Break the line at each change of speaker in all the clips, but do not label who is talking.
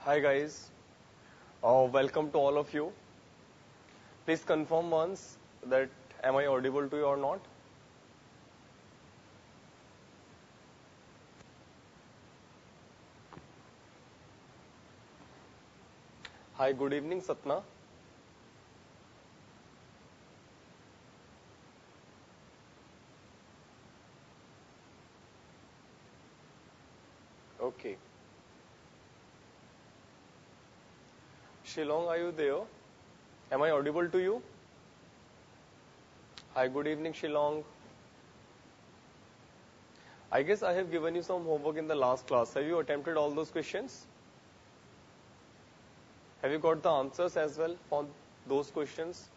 Hi guys, welcome to all of you. Please confirm once that am I audible to you or not? Hi, good evening Satna. Okay. Shillong, are you there? Am I audible to you? Hi, good evening Shillong. I guess I have given you some homework in the last class. Have you attempted all those questions? Have you got the answers as well for those questions?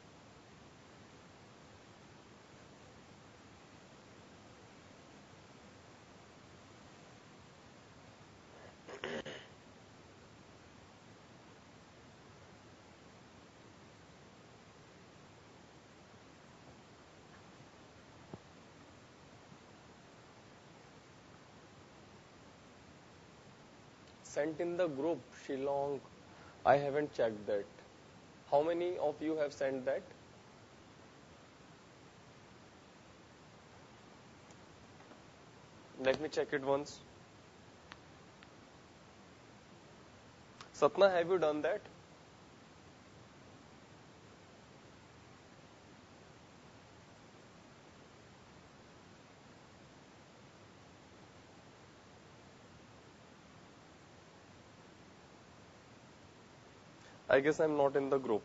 Sent in the group, Shillong. I haven't checked that. How many of you have sent that? Let me check it once. Satna, have you done that? I guess I'm not in the group.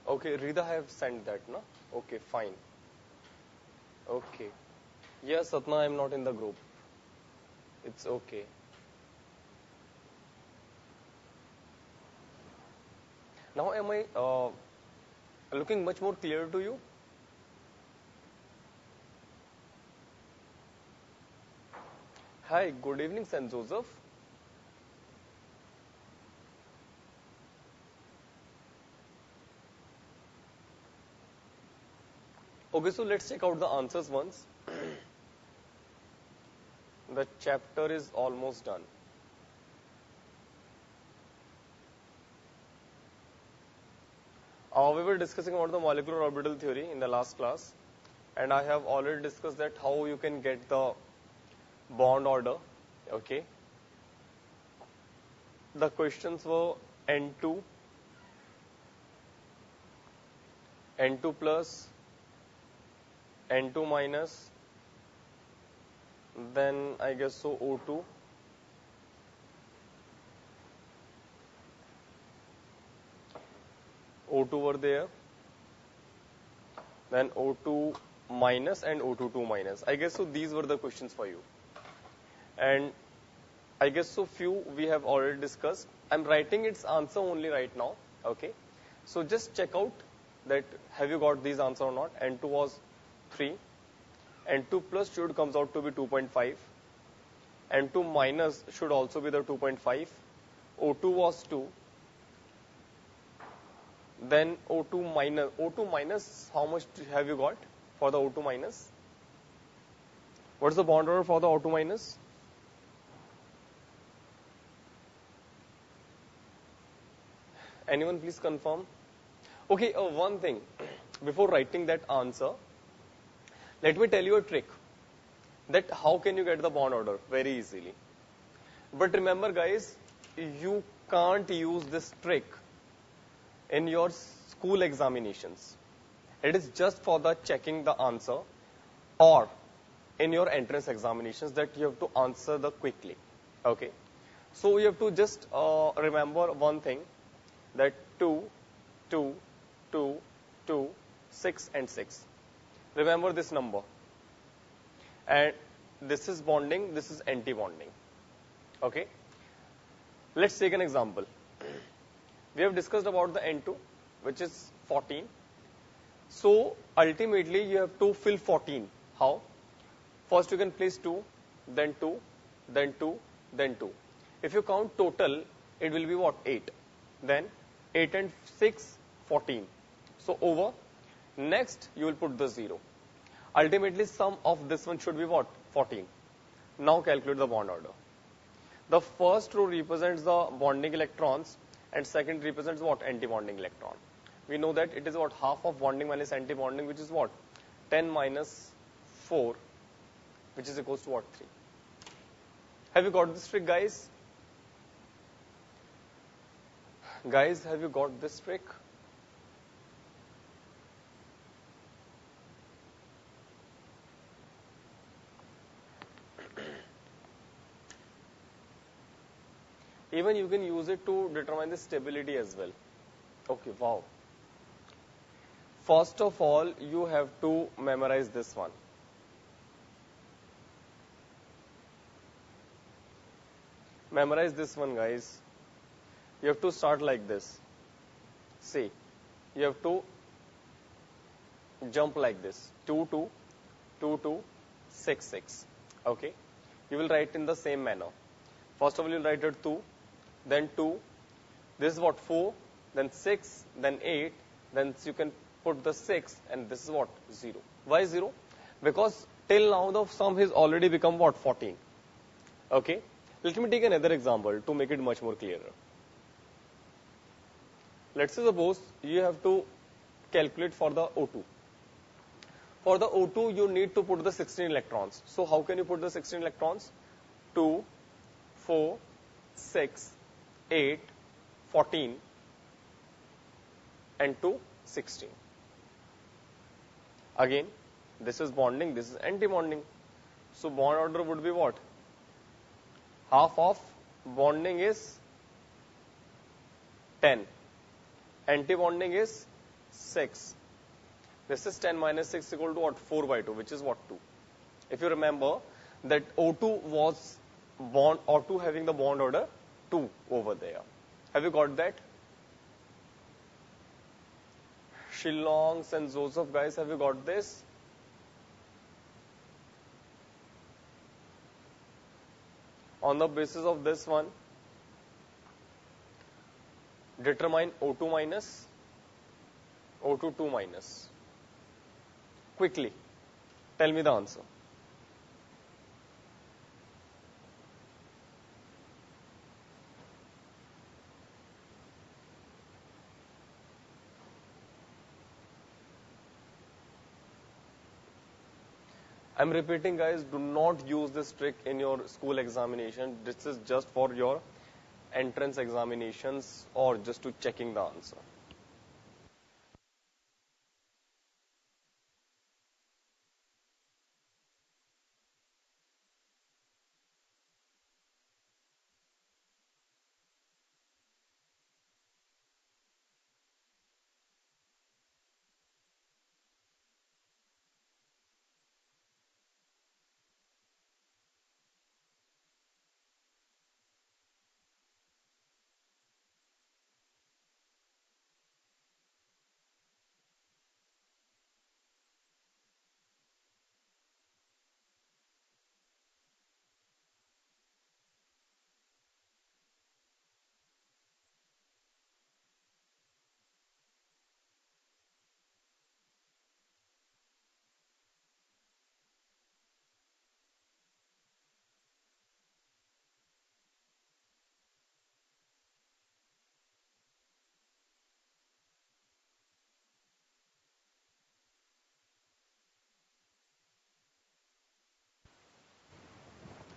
Okay, Rida have sent that, no? Okay, fine. Okay. Yes, Satna, I'm not in the group. It's okay. Now, am I looking much more clear to you? Hi, good evening, St. Joseph. Okay, so let's check out the answers once. The chapter is almost done. We were discussing about the molecular orbital theory in the last class, and I have already discussed that how you can get the bond order. Okay. The questions were N2, N2 plus, N2 minus, then I guess so O2, O2 were there, then O2 minus and O22 minus. I guess so these were the questions for you. And I guess so few we have already discussed. I'm writing its answer only right now. Okay. So just check out that have you got these answer or not. N2 was 3. N2 plus should comes out to be 2.5. N2 minus should also be the 2.5. O2 was 2. Then O2 minus, how much have you got for the O2 minus? What's the bond order for the O2 minus? Anyone please confirm? Okay, one thing. Before writing that answer, let me tell you a trick. That how can you get the bond order? Very easily. But remember guys, you can't use this trick in your school examinations. It is just for the checking the answer or in your entrance examinations that you have to answer the quickly. Okay. So you have to just remember one thing, that 2, 2, 2, 2, 6 and 6. Remember this number. And this is bonding, this is anti-bonding. Okay. Let's take an example. We have discussed about the N2, which is 14. So ultimately you have to fill 14. How? First you can place 2, then 2, then 2, then 2. If you count total, it will be what? 8. Then 8 and 6, 14. So over. Next you will put the 0. Ultimately, sum of this one should be what? 14. Now calculate the bond order. The first row represents the bonding electrons and second represents what? Anti-bonding electron. We know that it is what? Half of bonding minus anti-bonding, which is what? 10 minus 4, which is equals to what? 3. Have you got this trick, guys? Guys, have you got this trick? Even you can use it to determine the stability as well. Okay, wow. First of all, you have to memorize this one. Memorize this one, guys. You have to start like this. See, you have to jump like this. 2, 2, 2, 2, 6, 6. Okay. You will write in the same manner. First of all, you will write it 2, then 2. This is what? 4, then 6, then 8. Then you can put the 6, and this is what? 0. Why 0? Because till now the sum has already become what? 14. Okay. Let me take another example to make it much more clearer. Let's say suppose you have to calculate for the O2. For the O2, you need to put the 16 electrons. So how can you put the 16 electrons? 2, 4, 6, 8, 14, and 2, 16. Again, this is bonding, this is anti-bonding. So bond order would be what? Half of bonding is 10. Anti-bonding is 6. This is 10 minus 6 equal to what? 4 by 2, which is what? 2. If you remember that O2 was O2 having the bond order 2 over there. Have you got that? Shillong, St. Joseph, guys, have you got this? On the basis of this one, determine O2 minus, O2 2 minus. Quickly, tell me the answer. I'm repeating, guys, do not use this trick in your school examination. This is just for your entrance examinations or just to checking the answer.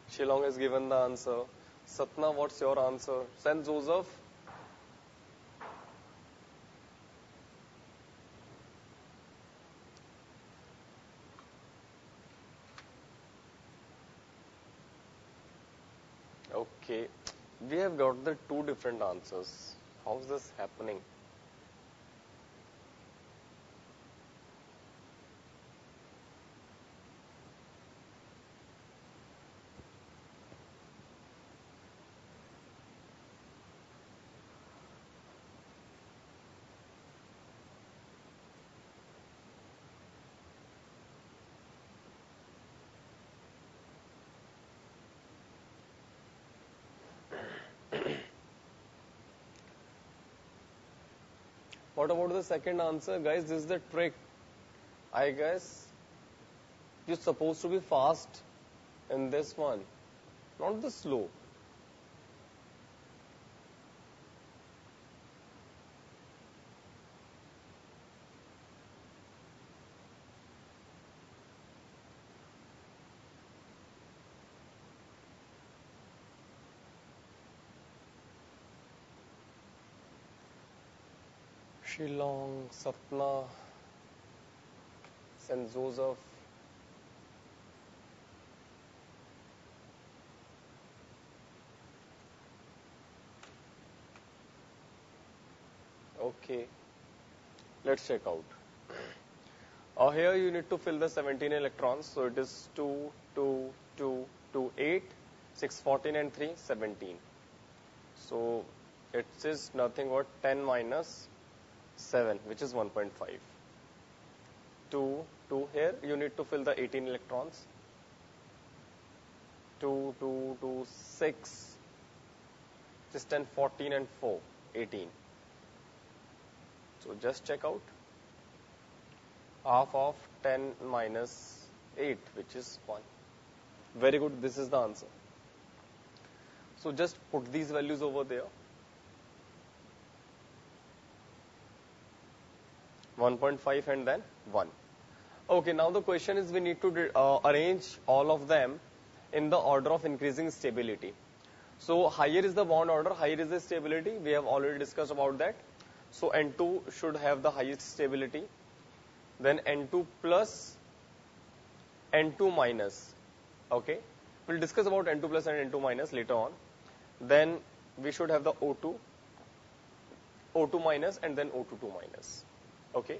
Shillong has given the answer. Satna, what's your answer? St. Joseph? Okay. We have got the two different answers. How's this happening? What about the second answer? Guys, this is the trick. I guess You're supposed to be fast in this one, not the slow. Shillong, Satna, St. Joseph. Okay, let's check out. Here you need to fill the 17 electrons. So it is 2, 2, 2, 2, 8, 6, 14 and 3, 17. So it is nothing but 10 minus 7, which is 1.5. 2, 2 here, you need to fill the 18 electrons. 2, 2, 2, 6, which is 10, 14 and 4, 18. So just check out. Half of 10 minus 8, which is 1. Very good, this is the answer. So just put these values over there. 1.5 and then 1. Okay, now the question is we need to arrange all of them in the order of increasing stability. So higher is the bond order, higher is the stability. We have already discussed about that. So N2 should have the highest stability. Then N2 plus, N2 minus. Okay, we'll discuss about N2 plus and N2 minus later on. Then we should have the O2, O2 minus and then O22 minus. Okay.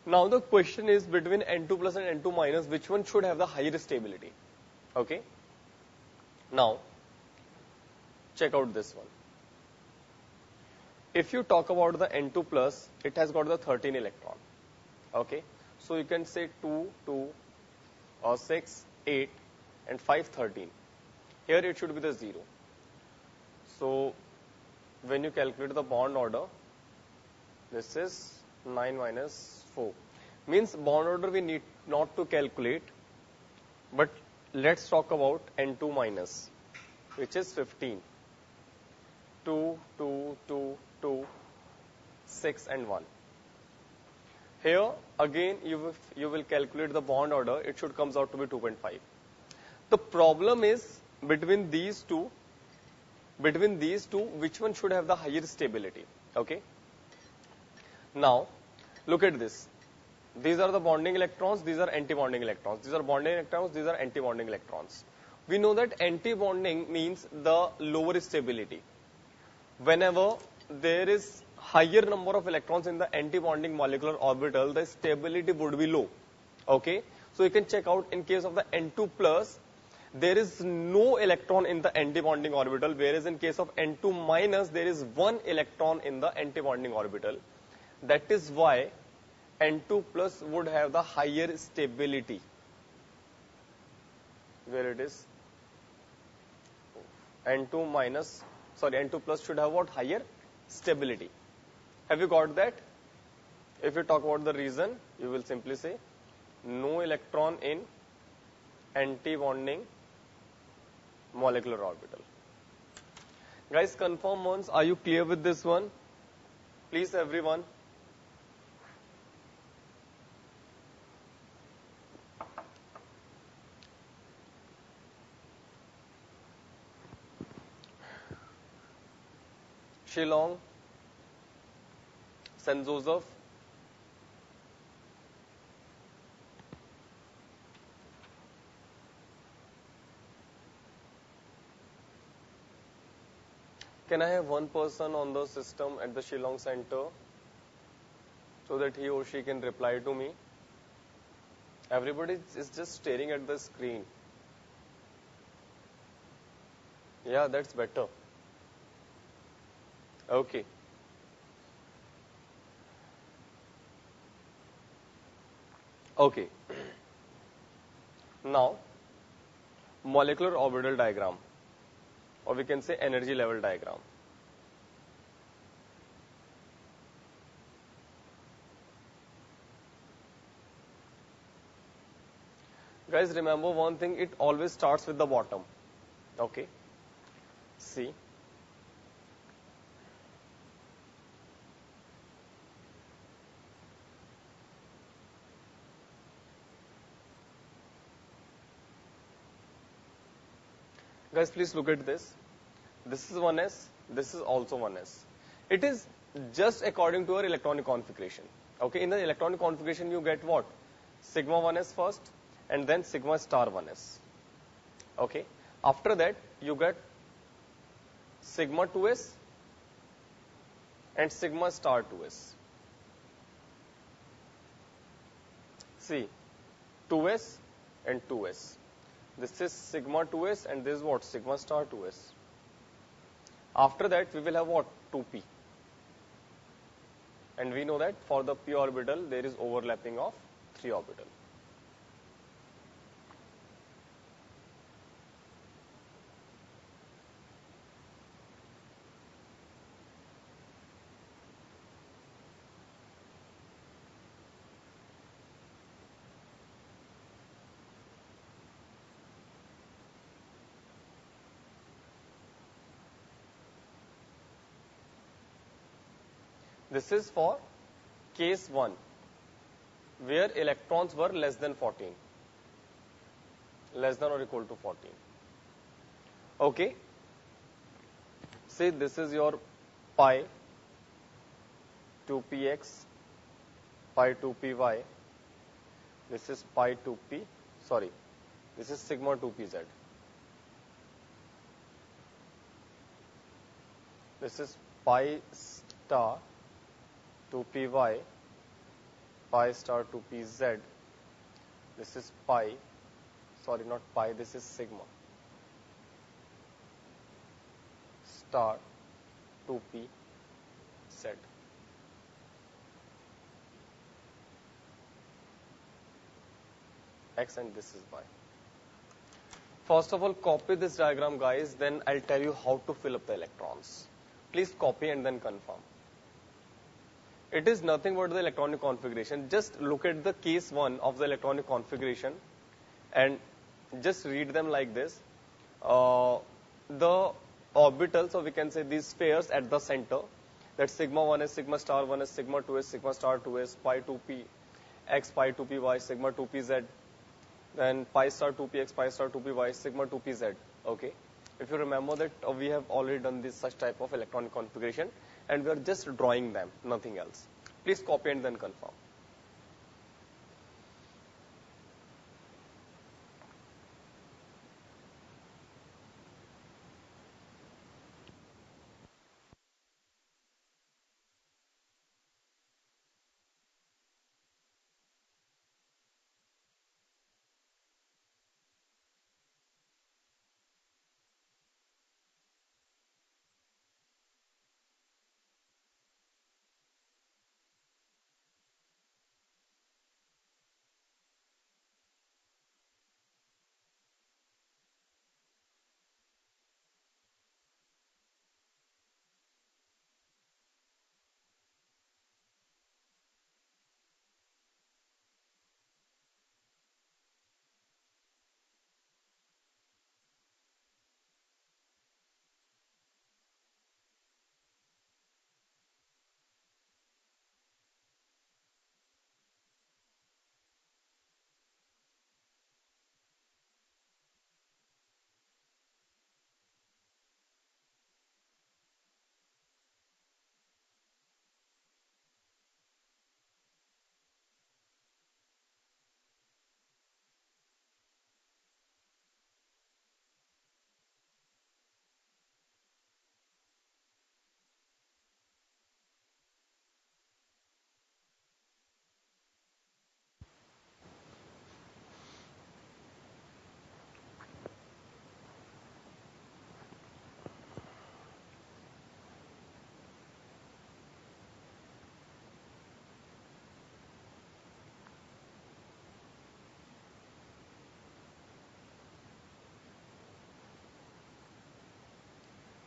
Now the question is between N2 plus and N2 minus, which one should have the higher stability? Okay. Now, check out this one. If you talk about the N2 plus, it has got the 13 electron. Okay. So you can say 2, 2, or 6, 8, and 5, 13. Here it should be the 0. So when you calculate the bond order, this is 9 minus 4. Means bond order we need not to calculate, but let's talk about N2 minus, which is 15. 2, 2, 2, 2, 6 and 1. Here again you will calculate the bond order, it should comes out to be 2.5. The problem is between these two, which one should have the higher stability? Okay. Now, look at this. These are the bonding electrons, these are anti-bonding electrons. These are bonding electrons, these are anti-bonding electrons. We know that anti-bonding means the lower stability. Whenever there is higher number of electrons in the anti-bonding molecular orbital, the stability would be low. Okay. So you can check out in case of the N2 plus, there is no electron in the anti-bonding orbital, whereas in case of N2 minus, there is one electron in the anti-bonding orbital. That is why N2 plus would have the higher stability. Where it is? N2 minus, sorry, N2 plus should have what? Higher stability. Have you got that? If you talk about the reason, you will simply say no electron in anti-bonding molecular orbital. Guys, confirm once. Are you clear with this one? Please, everyone. Shillong, St. Joseph, can I have one person on the system at the Shillong Center so that he or she can reply to me? Everybody is just staring at the screen. Yeah, that's better. Okay. Okay. Now, molecular orbital diagram, or we can say energy level diagram. Guys, remember one thing, it always starts with the bottom. Okay. See. Guys, please look at this. This is 1s, this is also 1s. It is just according to your electronic configuration. Okay, in the electronic configuration you get what? Sigma 1s first and then sigma star 1s. Okay, after that you get sigma 2s and sigma star 2s. See, 2s and 2s. This is sigma 2s and this is what? Sigma star 2s. After that we will have what? 2p. And we know that for the p orbital there is overlapping of 3 orbital. This is for case 1, where electrons were less than 14, less than or equal to 14. Okay. Say this is your pi 2px, pi 2py. This is pi 2p. Sorry, this is sigma 2pz. This is pi star 2py, pi star 2pz. This is pi, sorry, not pi, this is sigma star 2pz. X and this is Y. First of all, copy this diagram, guys, then I'll tell you how to fill up the electrons. Please copy and then confirm. It is nothing but the electronic configuration. Just look at the case 1 of the electronic configuration and just read them like this. The orbitals, or we can say these spheres at the center, that's sigma 1s, sigma star 1s, sigma 2s, sigma star 2s, pi 2p, x, pi 2py, sigma 2pz, then pi star 2px, pi star 2py, sigma 2pz. Okay. If you remember that we have already done this such type of electronic configuration and we are just drawing them, nothing else. Please copy and then confirm.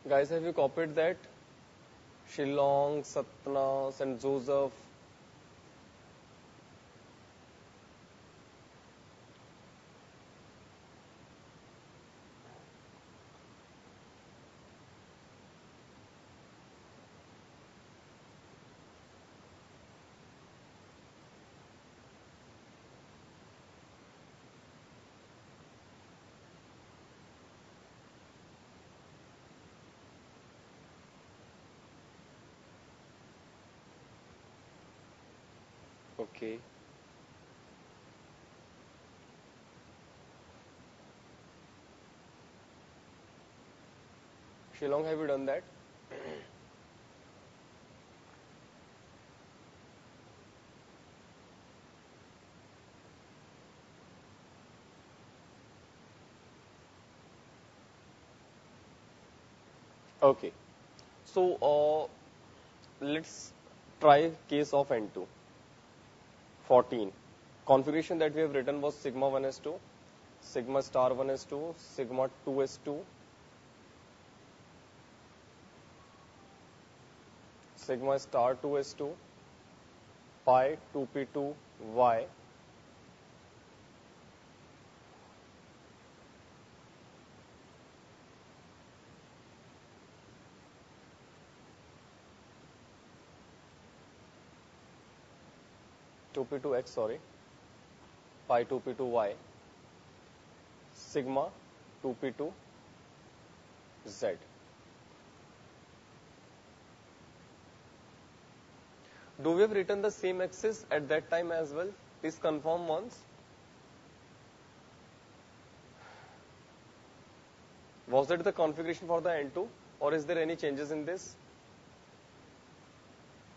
Guys, have you copied that? Shillong, Satna, St. Joseph. Okay. Shillong, have you done that? Okay. So let's try case of N2. 14. Configuration that we have written was sigma 1s2, sigma star 1s2, sigma 2s2, sigma star 2s2, pi 2p2y, two p2x, sorry, pi 2p2y, sigma 2p2z. Do we have written the same axis at that time as well? Please confirm once. Was that the configuration for the N2 or is there any changes in this?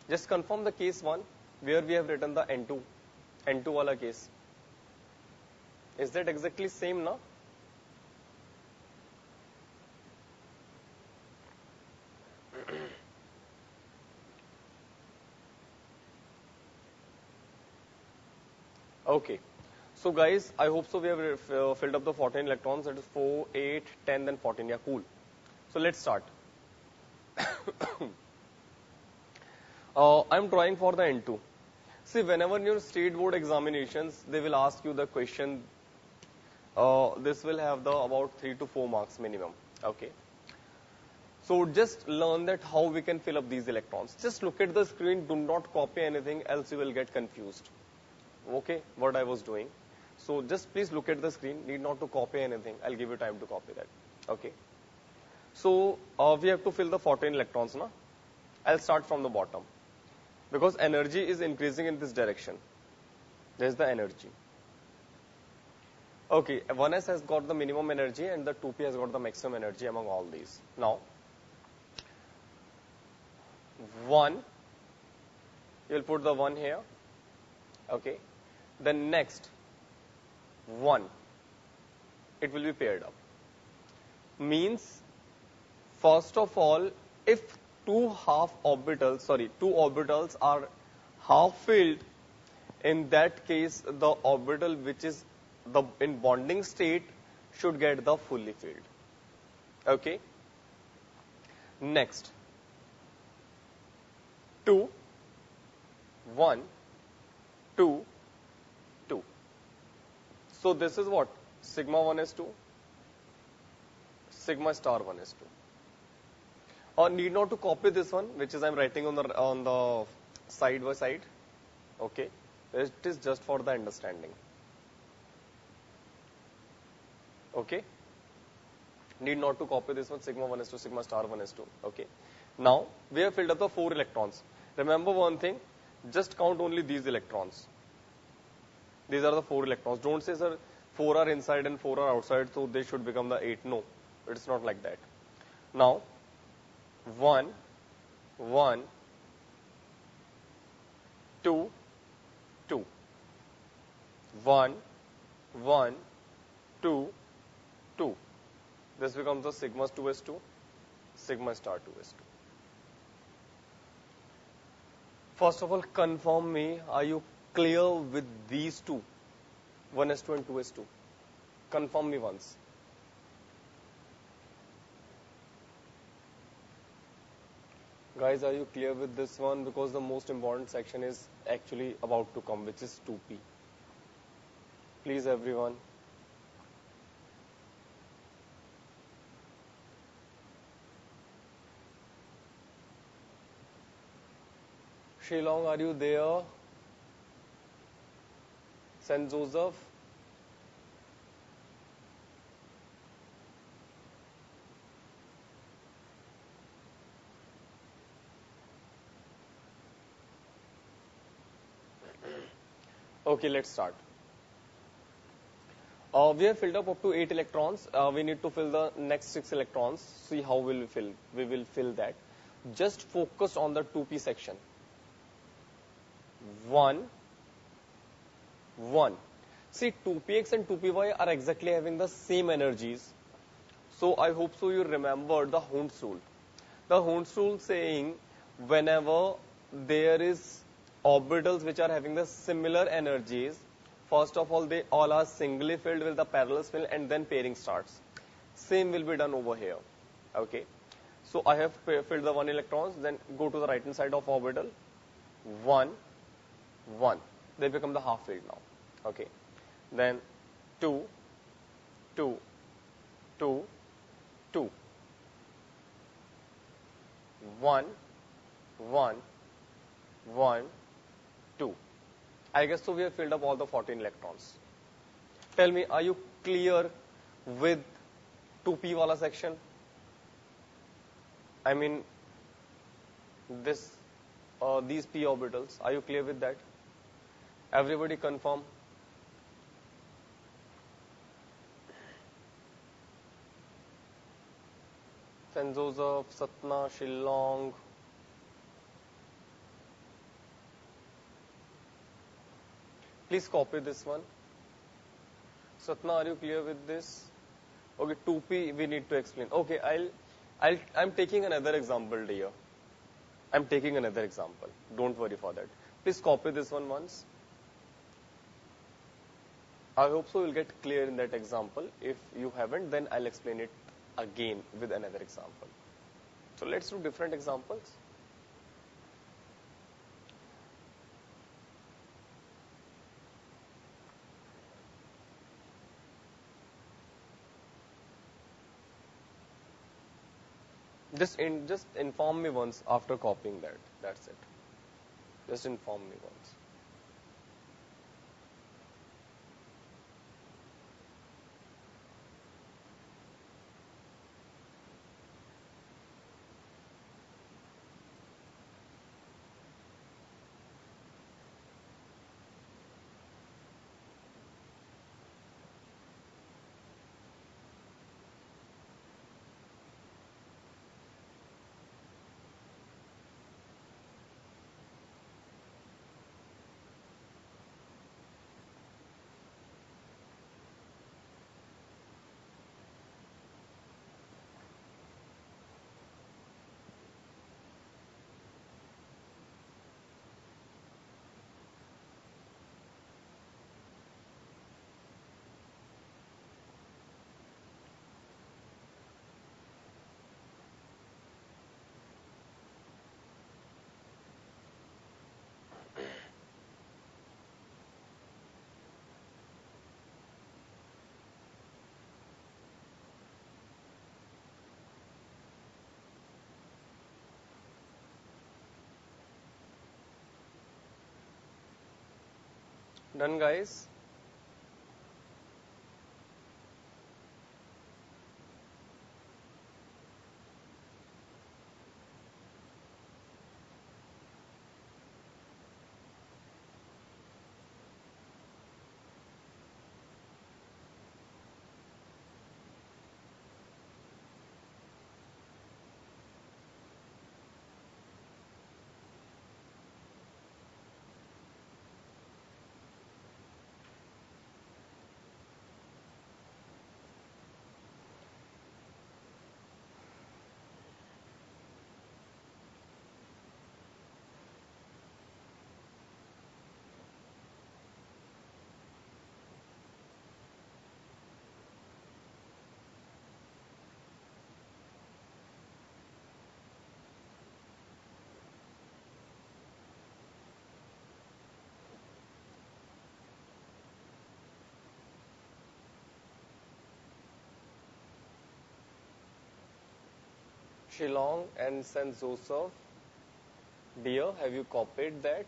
Just confirm the case 1 where we have written the N2 wala case. Is that exactly same now? Okay. So guys, I hope so we have filled up the 14 electrons, that is 4, 8, 10, then 14. Yeah, cool. So let's start. I'm drawing for the N2. See, whenever in your state board examinations, they will ask you the question. This will have the about 3 to 4 marks minimum. Okay. So just learn that how we can fill up these electrons. Just look at the screen. Do not copy anything, else you will get confused. Okay, what I was doing. So just please look at the screen. Need not to copy anything. I'll give you time to copy that. Okay. So we have to fill the 14 electrons now. I'll start from the bottom. Because energy is increasing in this direction. There's the energy. Okay, 1s has got the minimum energy and the 2p has got the maximum energy among all these. Now, 1, you will put the 1 here. Okay. Then next, 1, it will be paired up. Means, first of all, if two orbitals are half filled, in that case, the orbital which is in bonding state should get the fully filled. Okay. Next, 2, 1, 2, 2. So this is what? Sigma 1s2, sigma star 1s2. Or need not to copy this one, which is I'm writing on the side by side. Okay. It is just for the understanding. Okay. Need not to copy this one, sigma 1s2, sigma star 1s2. Okay. Now, we have filled up the 4 electrons. Remember one thing, just count only these electrons. These are the 4 electrons. Don't say, sir, 4 are inside and 4 are outside, so they should become the 8. No, it's not like that. Now, 1, 1, 2, 2. 1, 1, 2, 2. This becomes the sigma 2s2, sigma star 2s2. First of all, confirm me, are you clear with these two, 1s2 and 2s2? Confirm me once. Guys, are you clear with this one? Because the most important section is actually about to come, which is 2p. Please, everyone. Shillong, are you there? St. Joseph? Okay, let's start. We have filled up to 8 electrons. We need to fill the next 6 electrons. See how will we fill. We will fill that. Just focus on the 2p section. 1, 1. See, 2px and 2py are exactly having the same energies. So I hope so you remember the Hund's rule. The Hund's rule saying whenever there is orbitals which are having the similar energies, first of all, they all are singly filled with the parallel spin and then pairing starts. Same will be done over here. Okay. So I have filled the 1 electrons, then go to the right hand side of orbital. 1, 1. They become the half filled now. Okay. Then 2, 2, 2, 2. 1, 1, 1, 2. I guess so we have filled up all the 14 electrons. Tell me, are you clear with 2p wala section? I mean, these p orbitals. Are you clear with that? Everybody confirm? St. Joseph, Satna, Shillong. Please copy this one. Satna, are you clear with this? Okay, 2p we need to explain. Okay, I'm taking another example, dear. I'm taking another example. Don't worry for that. Please copy this one once. I hope so you'll get clear in that example. If you haven't, then I'll explain it again with another example. So let's do different examples. Just inform me once after copying that. That's it. Just inform me once. Done, guys? Shillong and St. Joseph. Dear, have you copied that?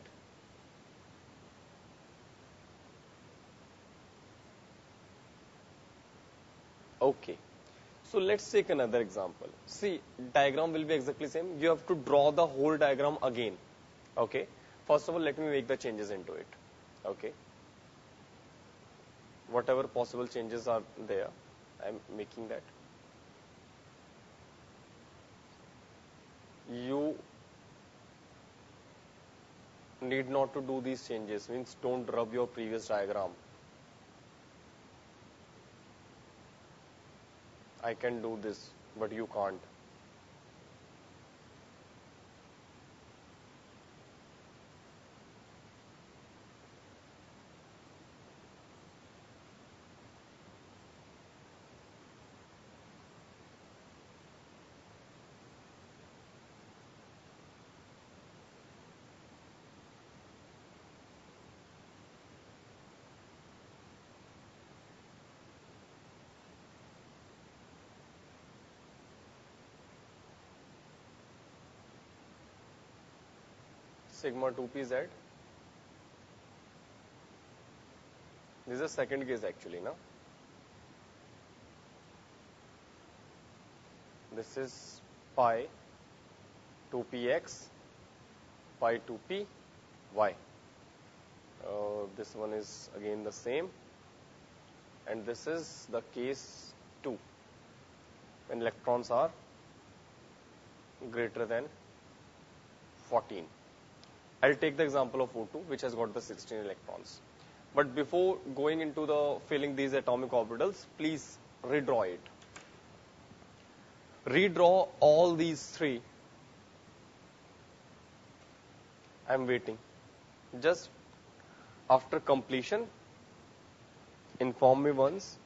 Okay. So let's take another example. See, diagram will be exactly same. You have to draw the whole diagram again. Okay. First of all, let me make the changes into it. Okay. whatever possible changes are there, I'm making that. You need not to do these changes, means don't rub your previous diagram. I can do this, but you can't. Sigma 2pz. This is the second case actually, no? This is pi 2px, pi 2py. This one is again the same. And this is the case 2, when electrons are greater than 14. I'll take the example of O2, which has got the 16 electrons. But before going into the filling these atomic orbitals, please redraw it. Redraw all these three. I'm waiting. Just after completion, inform me once.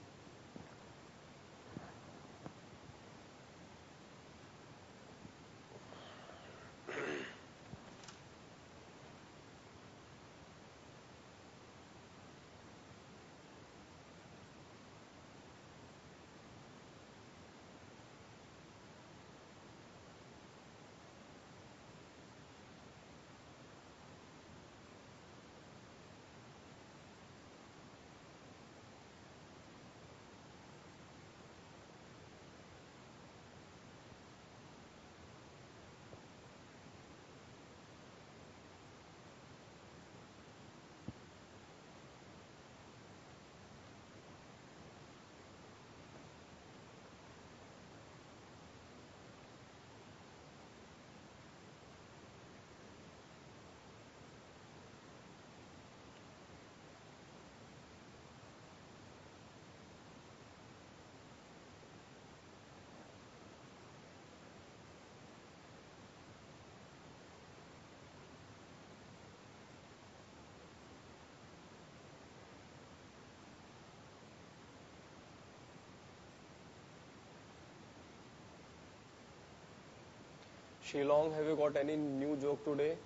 Shillong, have you got any new joke today?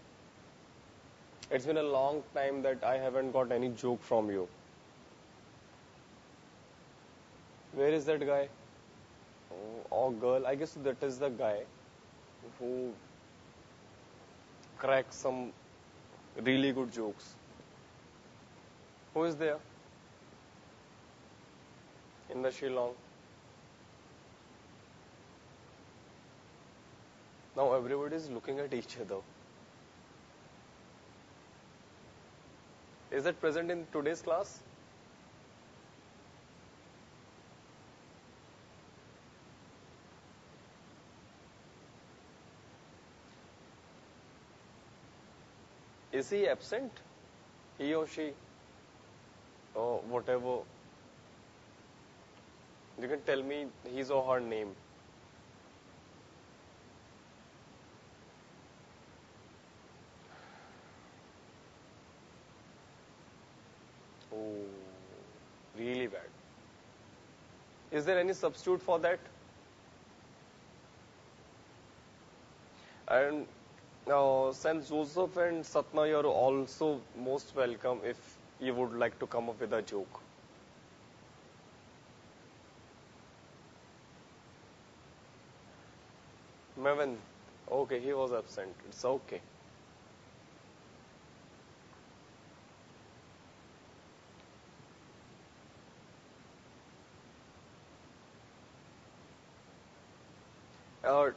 It's been a long time that I haven't got any joke from you. Where is that guy? Oh, or girl? I guess that is the guy who cracks some really good jokes. Who is there in the Shillong? Now everybody is looking at each other. Is that present in today's class? Is he absent? He or she? Or whatever. You can tell me his or her name. Oh, really bad. Is there any substitute for that? And Saint Joseph and Satna, you are also most welcome if you would like to come up with a joke. Mevin, okay, he was absent. It's okay.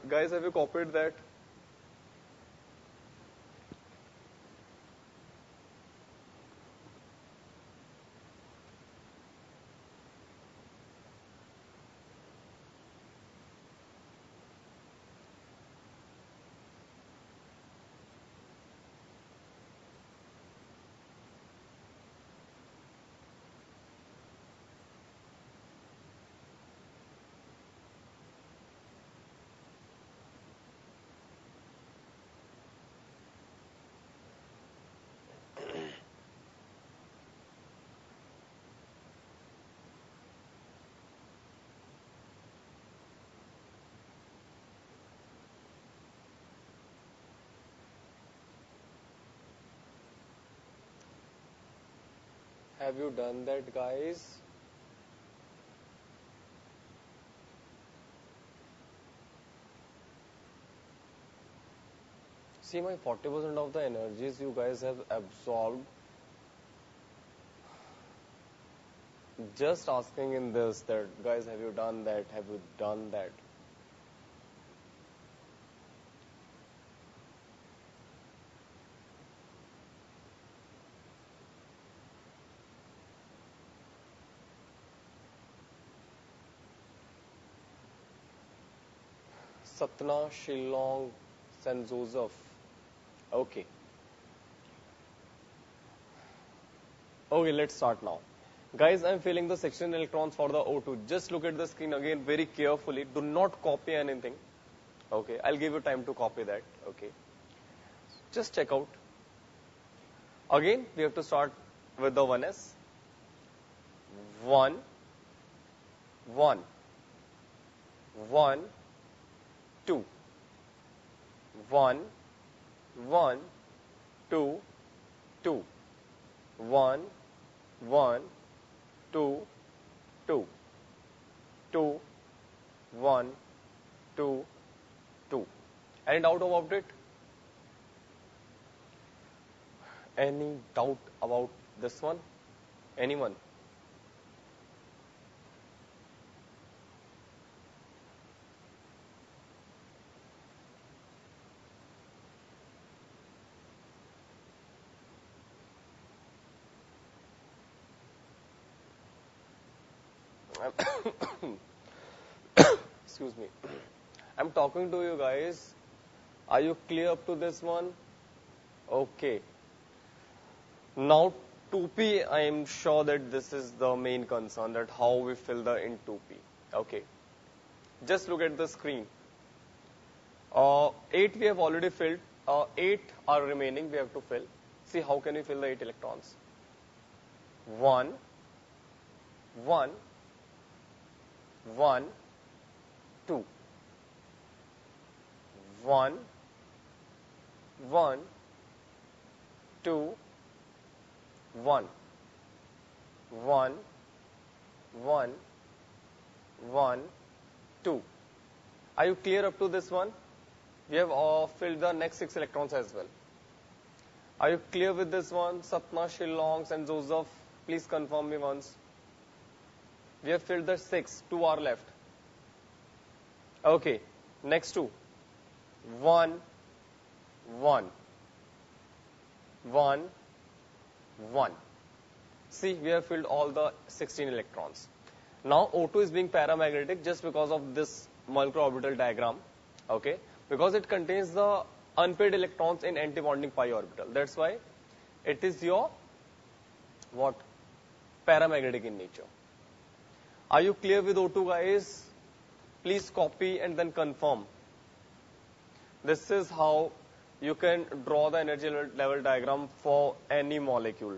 Guys, have you copied that? Have you done that, guys? See, my 40% of the energies you guys have absorbed. Just asking in this that, guys, have you done that? Have you done that? Satna, Shillong, St. Joseph. Okay. Okay, let's start now. Guys, I'm filling the 16 electrons for the O2. Just look at the screen again very carefully. Do not copy anything. Okay, I'll give you time to copy that. Okay. Just check out. Again, we have to start with the 1s. 1, 1, 1, 2, 1, 1, 2, 2, 1, 1, 2, 2, 2, 1, 2, 2. Any doubt about it? Any doubt about this one? Anyone? Excuse me. I'm talking to you guys. Are you clear up to this one? Okay. Now 2p, I am sure that this is the main concern, that how we fill the in 2p. Okay. Just look at the screen. 8 we have already filled. 8 are remaining, we have to fill. See how can we fill the 8 electrons? 1, 1, 1, 2, 1, 1, 2, 1, 1, 1, 1, 2. Are you clear up to this one? We have filled the next 6 electrons as well. Are you clear with this one? Satna, Shillong, and Joseph, please confirm me once. We have filled the 6, 2 are left. Okay, next 2. 1, 1, 1, 1. See, we have filled all the 16 electrons. Now O2 is being paramagnetic just because of this molecular orbital diagram. Okay, because it contains the unpaired electrons in antibonding pi orbital. That's why it is your what? Paramagnetic in nature. Are you clear with O2, guys? Please copy and then confirm. This is how you can draw the energy level diagram for any molecule.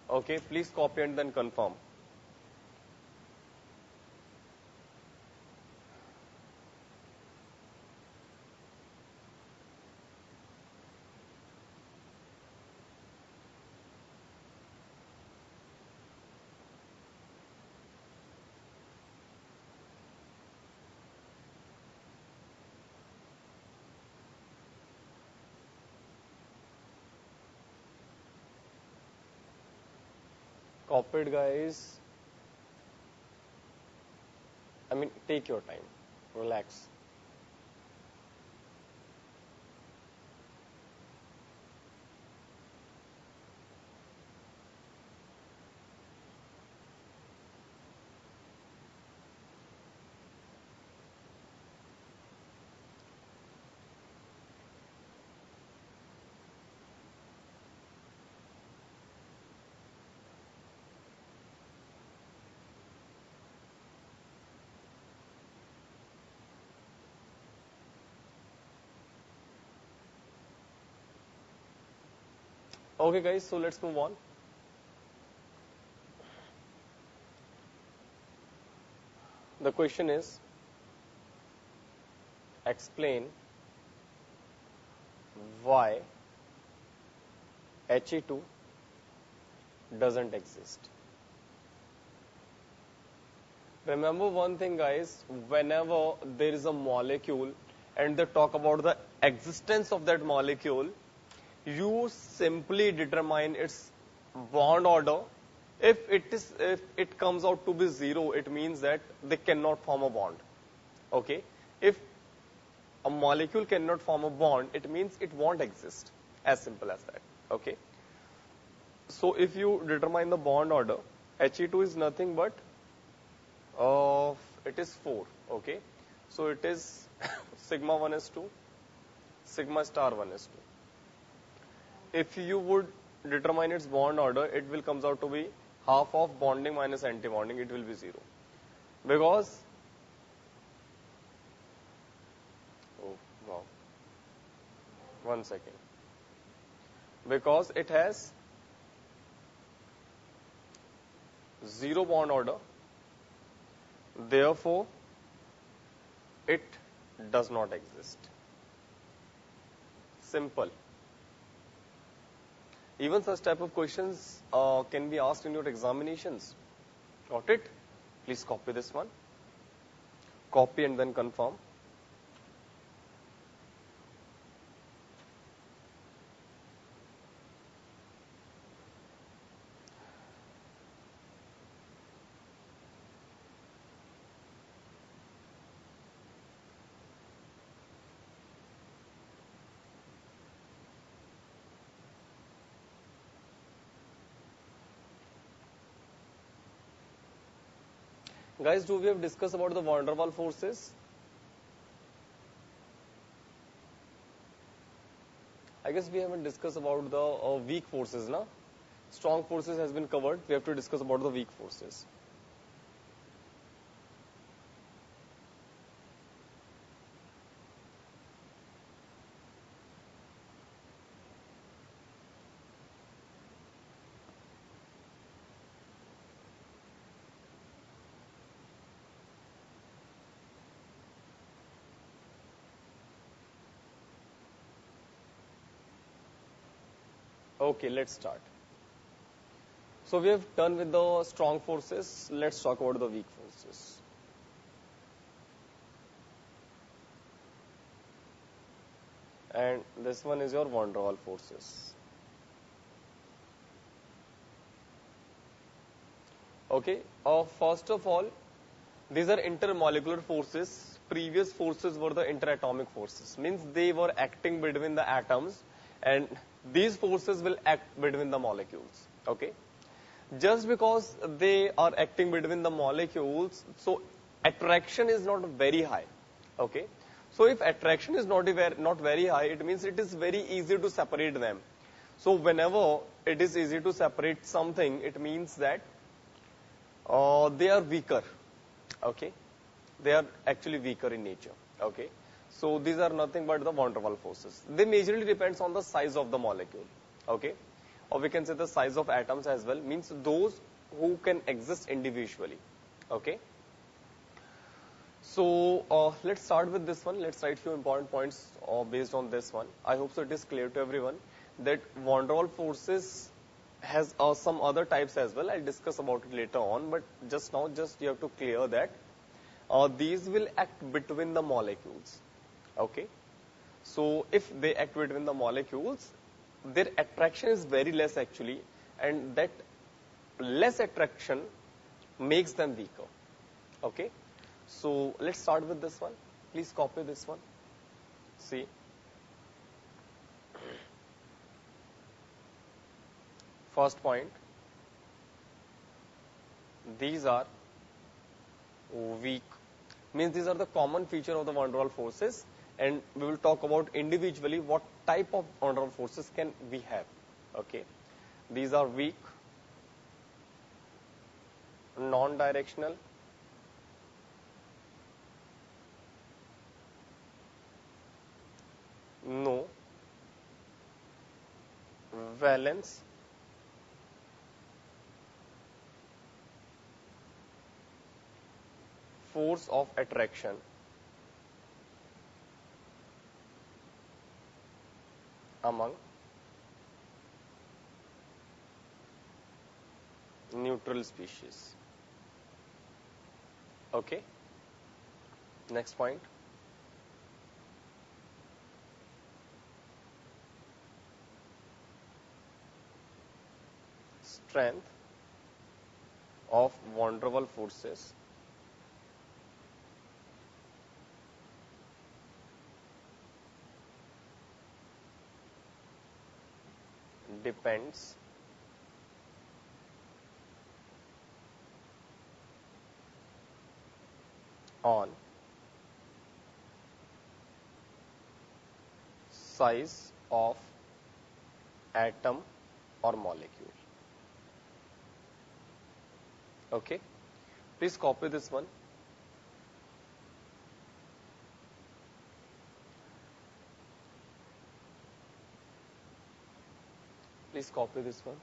Okay, please copy and then confirm. Copied, guys. I mean, take your time. Relax. Okay, guys, so let's move on. The question is, explain why He2 doesn't exist. Remember one thing, guys, whenever there is a molecule and they talk about the existence of that molecule, you simply determine its bond order. If it comes out to be 0, it means that they cannot form a bond. Okay? If a molecule cannot form a bond, it means it won't exist. As simple as that. Okay? So if you determine the bond order, He2 is nothing but it is 4. Okay? So it is sigma 1s2, sigma star 1s2. If you would determine its bond order, it will comes out to be half of bonding minus anti-bonding. It will be 0. Because, oh wow, 1 second. Because it has 0 bond order, therefore it does not exist. Simple. Even such type of questions can be asked in your examinations. Got it? Please copy this one. Copy and then confirm. Guys, do we have discussed about the van der Waals forces? I guess we haven't discussed about the weak forces, na? Strong forces has been covered. We have to discuss about the weak forces. Okay, let's start. So we have done with the strong forces. Let's talk about the weak forces. And this one is your van der Waals forces. Okay, first of all, these are intermolecular forces. Previous forces were the interatomic forces. Means they were acting between the atoms, and these forces will act between the molecules. Okay. Just because they are acting between the molecules, so attraction is not very high. Okay. So if attraction is not very high, it means it is very easy to separate them. So whenever it is easy to separate something, it means that they are weaker. Okay. They are actually weaker in nature. Okay. So these are nothing but the van der Waals forces. They majorly depends on the size of the molecule. Okay. Or we can say the size of atoms as well, means those who can exist individually. Okay. So let's start with this one. Let's write few important points based on this one. I hope so it is clear to everyone that van der Waals forces has some other types as well. I'll discuss about it later on, but just now you have to clear that these will act between the molecules. Okay. So if they act between the molecules, their attraction is very less actually, and that less attraction makes them weaker. Okay. So let's start with this one. Please copy this one. See. First point. These are weak. Means these are the common feature of the van der Waals forces, and we will talk about individually what type of van der Waals forces can we have. Okay. These are weak, non-directional, no valence, force of attraction, among neutral species. Okay. Next point. Strength of van der Waals forces depends on size of atom or molecule. Okay, please copy this one. Please copy this one.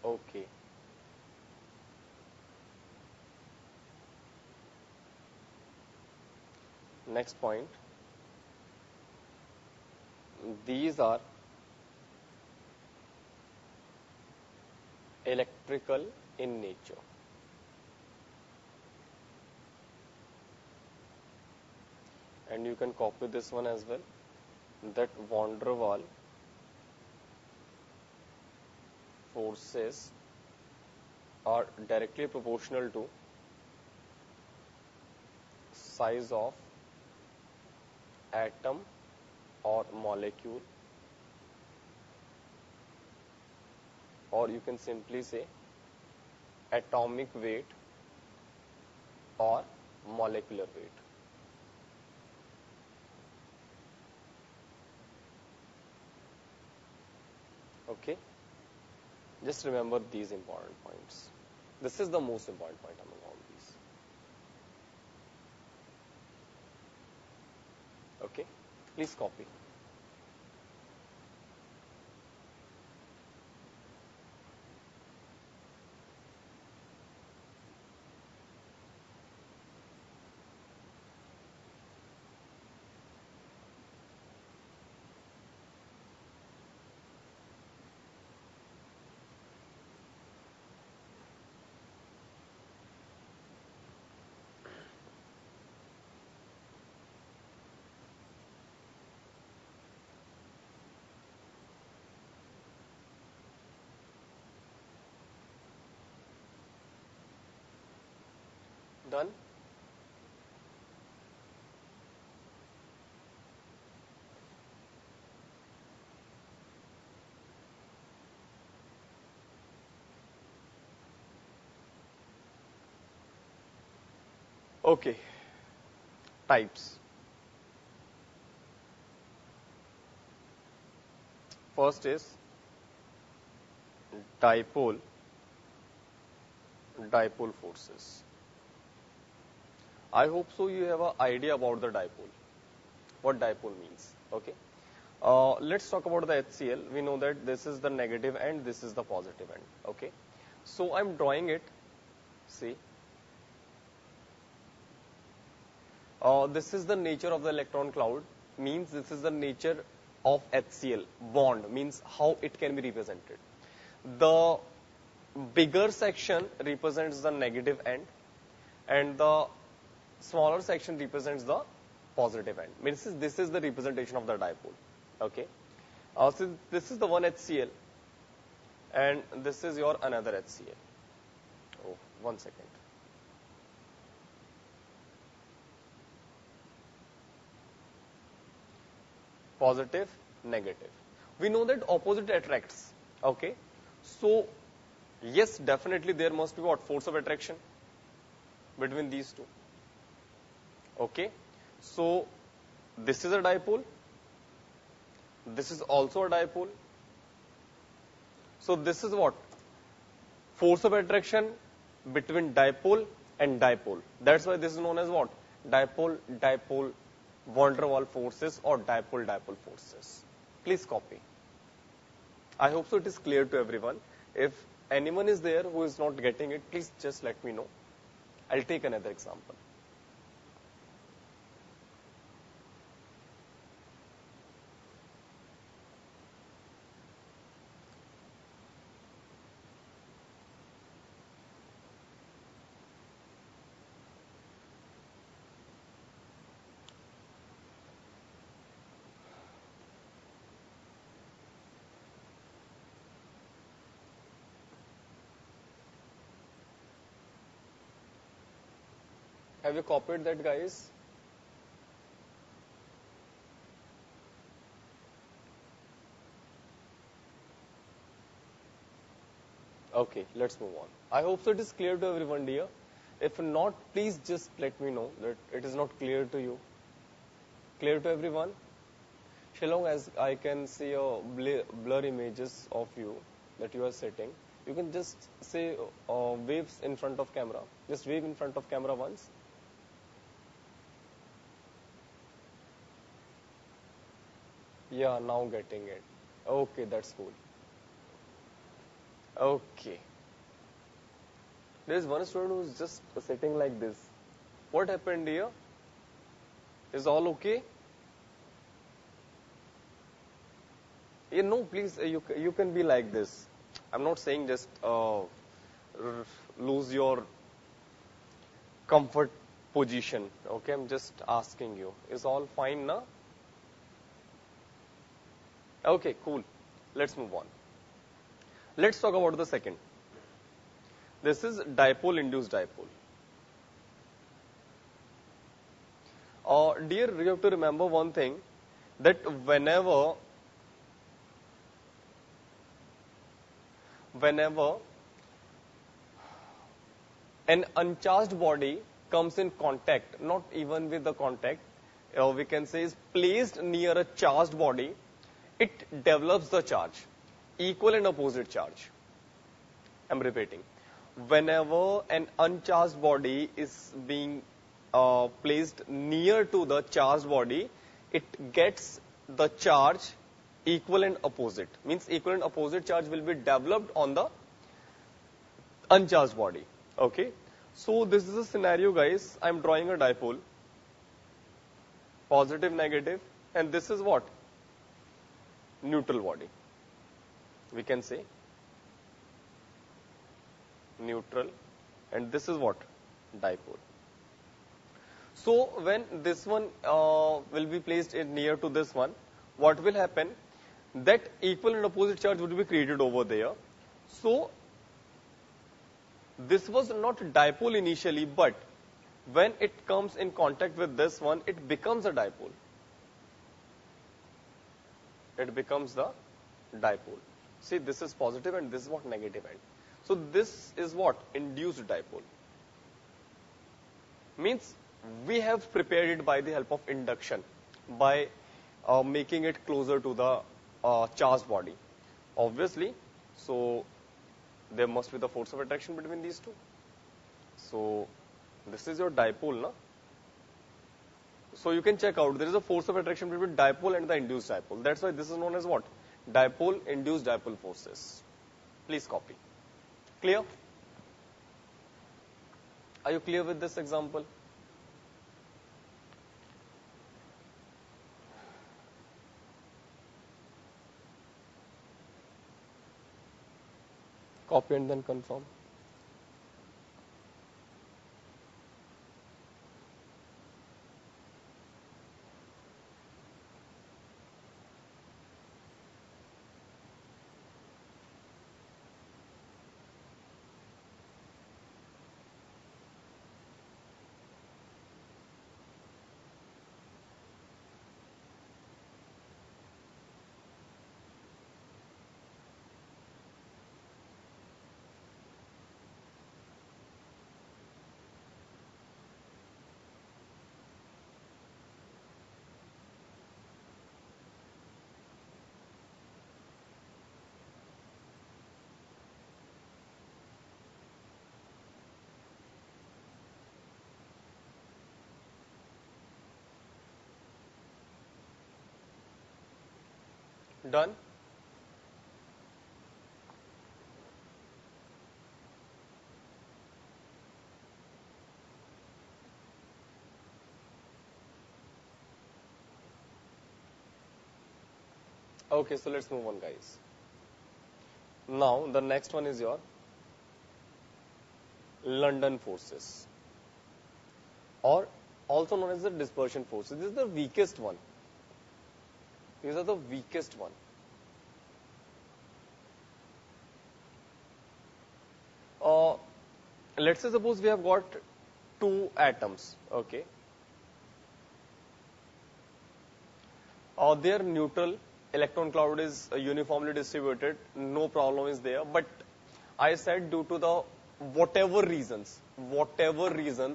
Okay. Next point. These are electrical in nature. And you can copy this one as well. That van der Waals forces are directly proportional to size of atom or molecule, or you can simply say atomic weight or molecular weight. Okay, just remember these important points. This is the most important point among all these. Okay, please copy. Done? Okay, types. First is dipole forces. I hope so you have an idea about the dipole, what dipole means. Okay, let's talk about the HCl. We know that this is the negative end, this is the positive end. Okay, so I'm drawing it. See, this is the nature of the electron cloud, means this is the nature of HCl. Bond means how it can be represented. The bigger section represents the negative end, and the smaller section represents the positive end. Means this is the representation of the dipole. Okay, so this is the one HCl, and this is your another HCl. Oh, 1 second. Positive, negative. We know that opposite attracts. Okay, so yes, definitely there must be what? Force of attraction between these two. Okay, so this is a dipole, this is also a dipole. So this is what? Force of attraction between dipole and dipole. That's why this is known as what? Dipole-dipole van der Waals forces or dipole-dipole forces. Please copy. I hope so it is clear to everyone. If anyone is there who is not getting it, please just let me know. I'll take another example. Have you copied that, guys? Okay, let's move on. I hope so it is clear to everyone, dear. If not, please just let me know that it is not clear to you. Clear to everyone? Shillong, as I can see your blur images of you that you are sitting, you can just say waves in front of camera. Just wave in front of camera once. Yeah, now getting it. Okay, that's cool. Okay. There is one student who's just sitting like this. What happened here? Is all okay? Yeah, no, please, you can be like this. I'm not saying just lose your comfort position. Okay, I'm just asking you. Is all fine now? Okay, cool. Let's move on. Let's talk about the second. This is dipole-induced dipole. Dear, you have to remember one thing, that whenever an uncharged body comes in contact, not even with the contact, we can say is placed near a charged body, it develops the charge, equal and opposite charge. I'm repeating. Whenever an uncharged body is being placed near to the charged body, it gets the charge equal and opposite. Means equal and opposite charge will be developed on the uncharged body. Okay. So this is a scenario, guys. I'm drawing a dipole. Positive, negative. And this is what? Neutral body. We can say neutral, and this is what? Dipole. So when this one will be placed near to this one, what will happen? That equal and opposite charge would be created over there. So this was not dipole initially, but when it comes in contact with this one, it becomes a dipole. It becomes the dipole. See, this is positive and this is what? Negative end. So this is what? Induced dipole. Means we have prepared it by the help of induction, by making it closer to the charged body. Obviously, so there must be the force of attraction between these two. So this is your dipole, na? So you can check out, there is a force of attraction between dipole and the induced dipole. That's why this is known as what? Dipole-induced dipole forces. Please copy. Clear? Are you clear with this example? Copy and then confirm. Done? Okay, so let's move on, guys. Now, the next one is your London forces, or also known as the dispersion forces. This is the weakest one. These are the weakest one. Let's say suppose we have got two atoms, okay. They are neutral, electron cloud is uniformly distributed, no problem is there. But I said due to the whatever reasons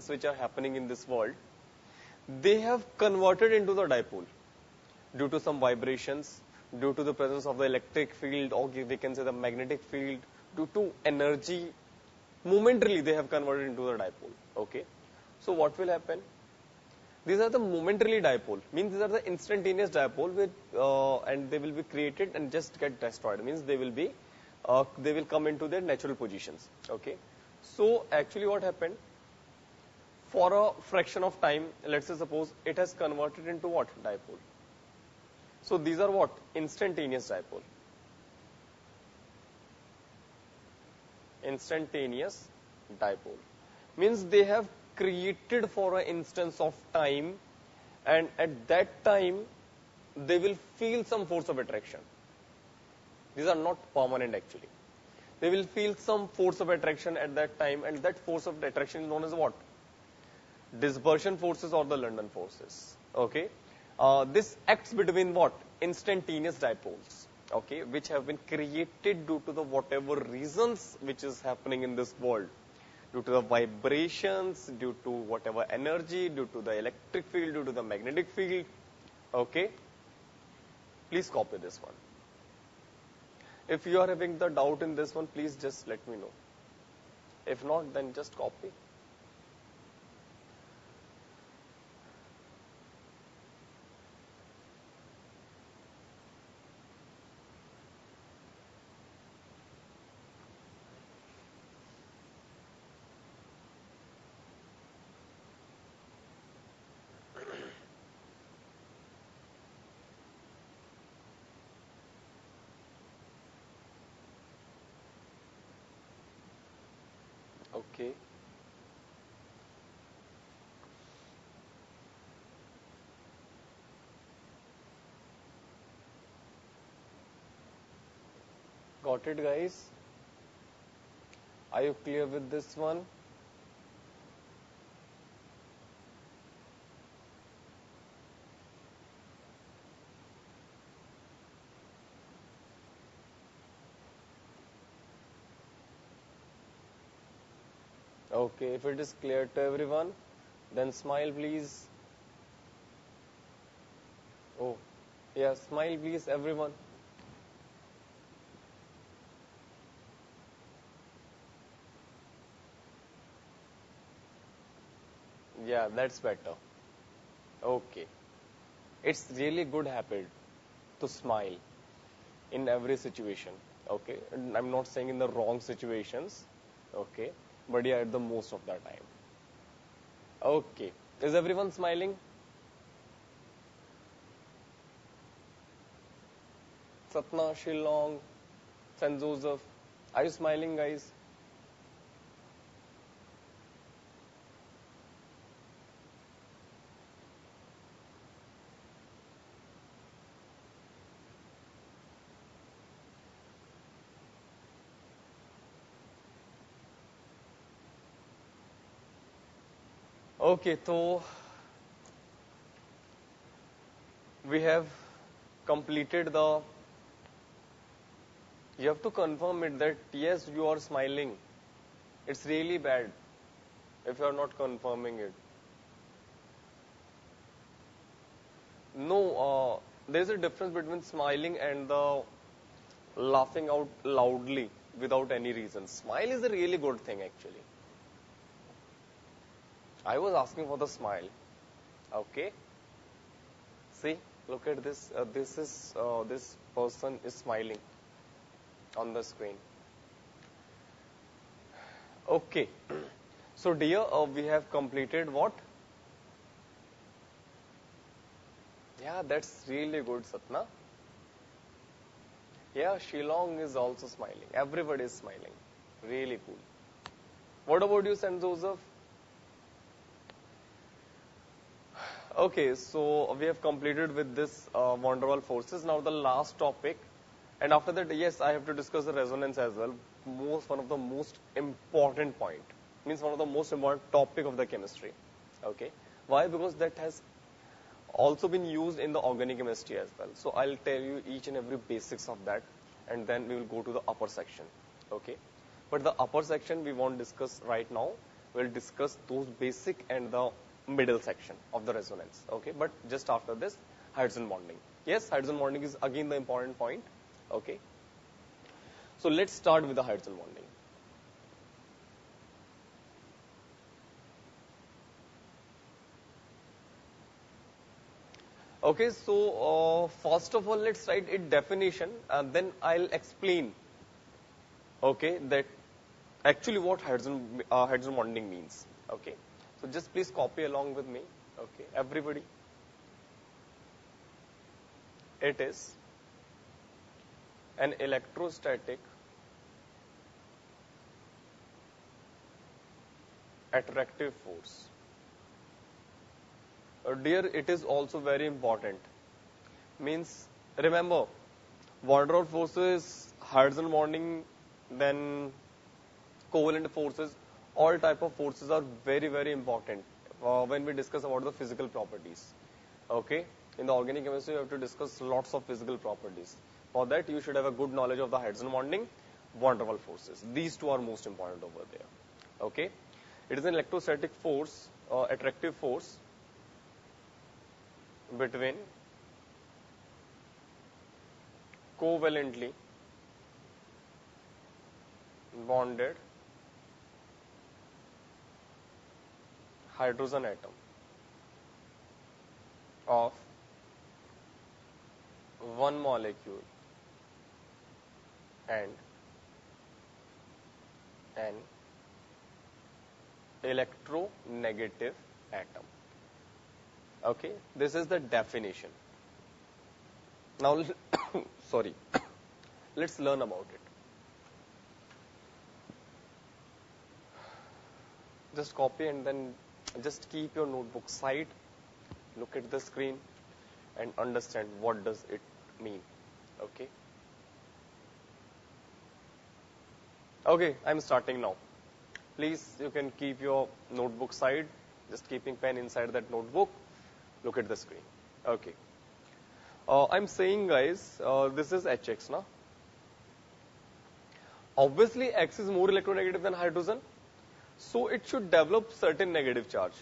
which are happening in this world, they have converted into the dipole due to some vibrations, due to the presence of the electric field, or we can say the magnetic field, due to energy. Momentarily they have converted into the dipole. Okay, so what will happen? These are the momentarily dipole, means these are the instantaneous dipole with and they will be created and just get destroyed, means they will come into their natural positions. Okay, so actually what happened, for a fraction of time, let's say suppose it has converted into what? Dipole. So these are what? Instantaneous dipole. Instantaneous dipole means they have created for an instance of time, and at that time they will feel some force of attraction. These are not permanent actually. They will feel some force of attraction at that time, and that force of attraction is known as what? Dispersion forces or the London forces. Okay, this acts between what? Instantaneous dipoles. Okay, which have been created due to the whatever reasons which is happening in this world, due to the vibrations, due to whatever energy, due to the electric field, due to the magnetic field. Okay, please copy this one. If you are having the doubt in this one, please just let me know. If not, then just copy. Okay. Got it, guys? Are you clear with this one? Okay, if it is clear to everyone, then smile please. Oh, yeah, smile please everyone. Yeah, that's better. Okay. It's really good habit to smile in every situation. Okay. And I'm not saying in the wrong situations. Okay. But yeah, at the most of the time. Okay. Is everyone smiling? Satna, Shillong, St. Joseph. Are you smiling, guys? Okay, so we have completed the. You have to confirm it that yes, you are smiling. It's really bad if you are not confirming it. No, there's a difference between smiling and the laughing out loudly without any reason. Smile is a really good thing actually. I was asking for the smile. Okay. See, Look at this. This person is smiling on the screen. Okay. So dear, we have completed what? Yeah, that's really good, Satna. Yeah, Shillong is also smiling. Everybody is smiling. Really cool. What about you, St. Joseph? Okay, so we have completed with this van der Waals forces. Now the last topic, and after that, yes, I have to discuss the resonance as well. One of the most important point, means one of the most important topic of the chemistry. Okay, why? Because that has also been used in the organic chemistry as well. So I'll tell you each and every basics of that, and then we will go to the upper section. Okay, but the upper section we won't discuss right now. We'll discuss those basic and the middle section of the resonance. Okay, but just after this, hydrogen bonding. Yes, hydrogen bonding is again the important point. Okay, so let's start with the hydrogen bonding. Okay, so first of all, let's write its definition, and then I'll explain. Okay, that actually what hydrogen bonding means. Okay, so just please copy along with me. Okay, everybody. It is an electrostatic attractive force. Dear, it is also very important. Means, remember, van der Waals forces, hydrogen bonding, then covalent forces, all type of forces are very, very important when we discuss about the physical properties. Okay, in the organic chemistry, you have to discuss lots of physical properties. For that, you should have a good knowledge of the hydrogen bonding, van der Waals forces. These two are most important over there. Okay, it is an electrostatic force, attractive force between covalently bonded hydrogen atom of one molecule and an electronegative atom. Okay, this is the definition. Now, sorry, let's learn about it. Just copy and then just keep your notebook side, look at the screen and understand what does it mean. Okay. Okay, I'm starting now. Please, you can keep your notebook side, just keeping pen inside that notebook. Look at the screen. Okay. I'm saying, guys, this is HX, na? Obviously, X is more electronegative than hydrogen, so it should develop certain negative charge.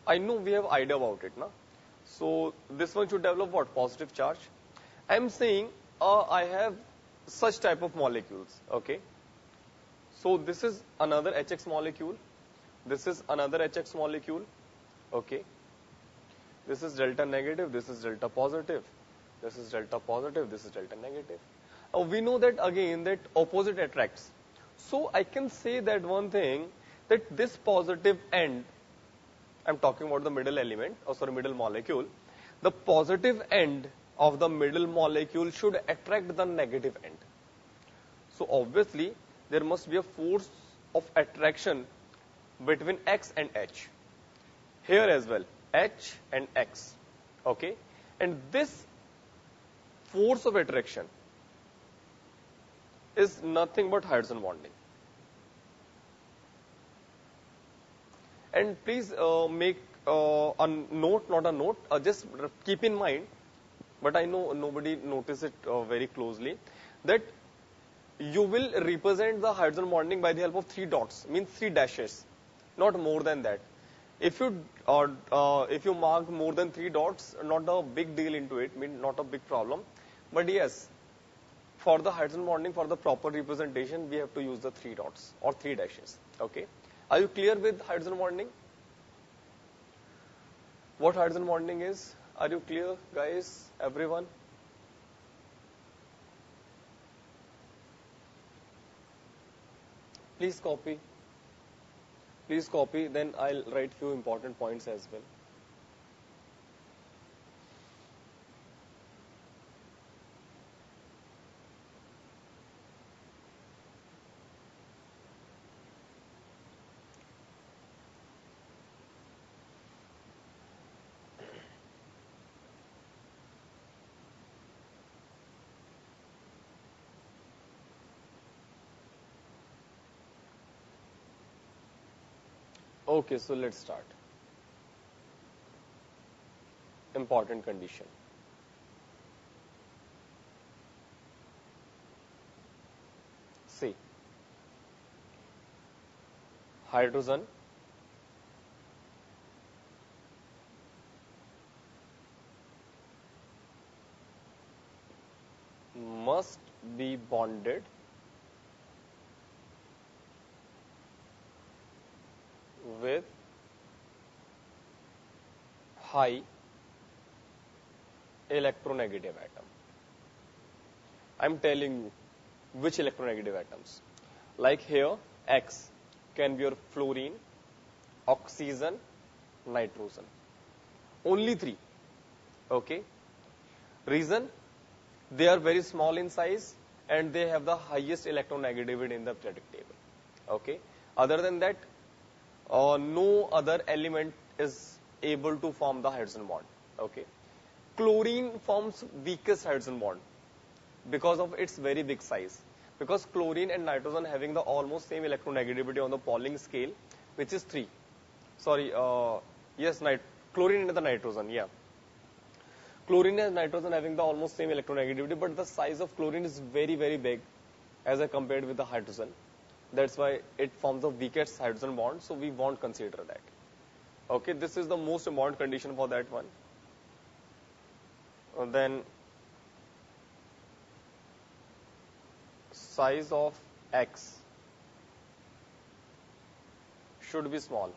I know we have idea about it, na? So this one should develop what? Positive charge. I'm saying I have such type of molecules. Okay. So this is another HX molecule. This is another HX molecule. Okay. This is delta negative, this is delta positive, this is delta positive, this is delta negative. We know that again that opposite attracts. So I can say that one thing, that this positive end, I'm talking about the middle element, middle molecule, the positive end of the middle molecule should attract the negative end. So obviously there must be a force of attraction between X and H. Here as well. H and X, okay, and this force of attraction is nothing but hydrogen bonding. And please make a note, not a note, just keep in mind, but I know nobody notice it very closely, that you will represent the hydrogen bonding by the help of 3 dots, means 3 dashes, not more than that. If you mark more than 3 dots, not a big deal into it, mean not a big problem. But yes, for the hydrogen bonding, for the proper representation, we have to use the 3 dots or 3 dashes. Okay. Are you clear with hydrogen bonding? What hydrogen bonding is? Are you clear, guys? Everyone? Please copy. Please copy, then I'll write few important points as well. Okay, so let's start. Important condition. See, hydrogen must be bonded with high electronegative atom. I'm telling you which electronegative atoms. Like here, X can be your fluorine, oxygen, nitrogen. Only three. Okay. Reason? They are very small in size and they have the highest electronegativity in the periodic table. Okay. Other than that, no other element is able to form the hydrogen bond. Okay. Chlorine forms weakest hydrogen bond because of its very big size. Because chlorine and nitrogen having the almost same electronegativity on the Pauling scale, which is 3. Sorry, yes, chlorine and the nitrogen, yeah. Chlorine and nitrogen having the almost same electronegativity, but the size of chlorine is very, very big as I compared with the hydrogen. That's why it forms the weakest hydrogen bond, so we won't consider that. Okay, this is the most important condition for that one. Then size of X should be small.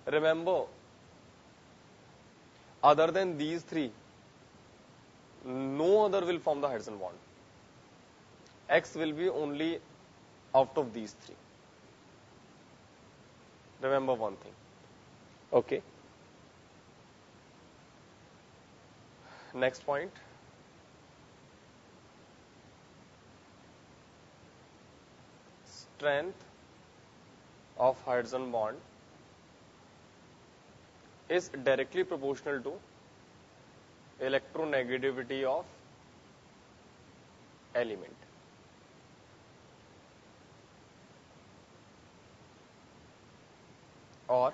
Remember, other than these three, no other will form the hydrogen bond. X will be only out of these three. Remember one thing. Okay. Next point. Strength of hydrogen bond is directly proportional to electronegativity of element. Or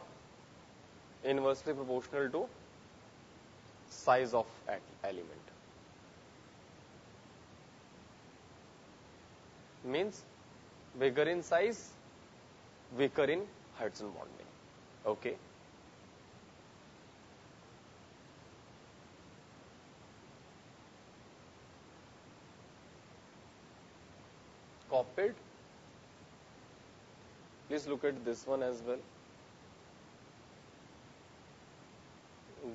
inversely proportional to size of element. Means bigger in size, weaker in hydrogen bonding. Okay. Copied. Please look at this one as well.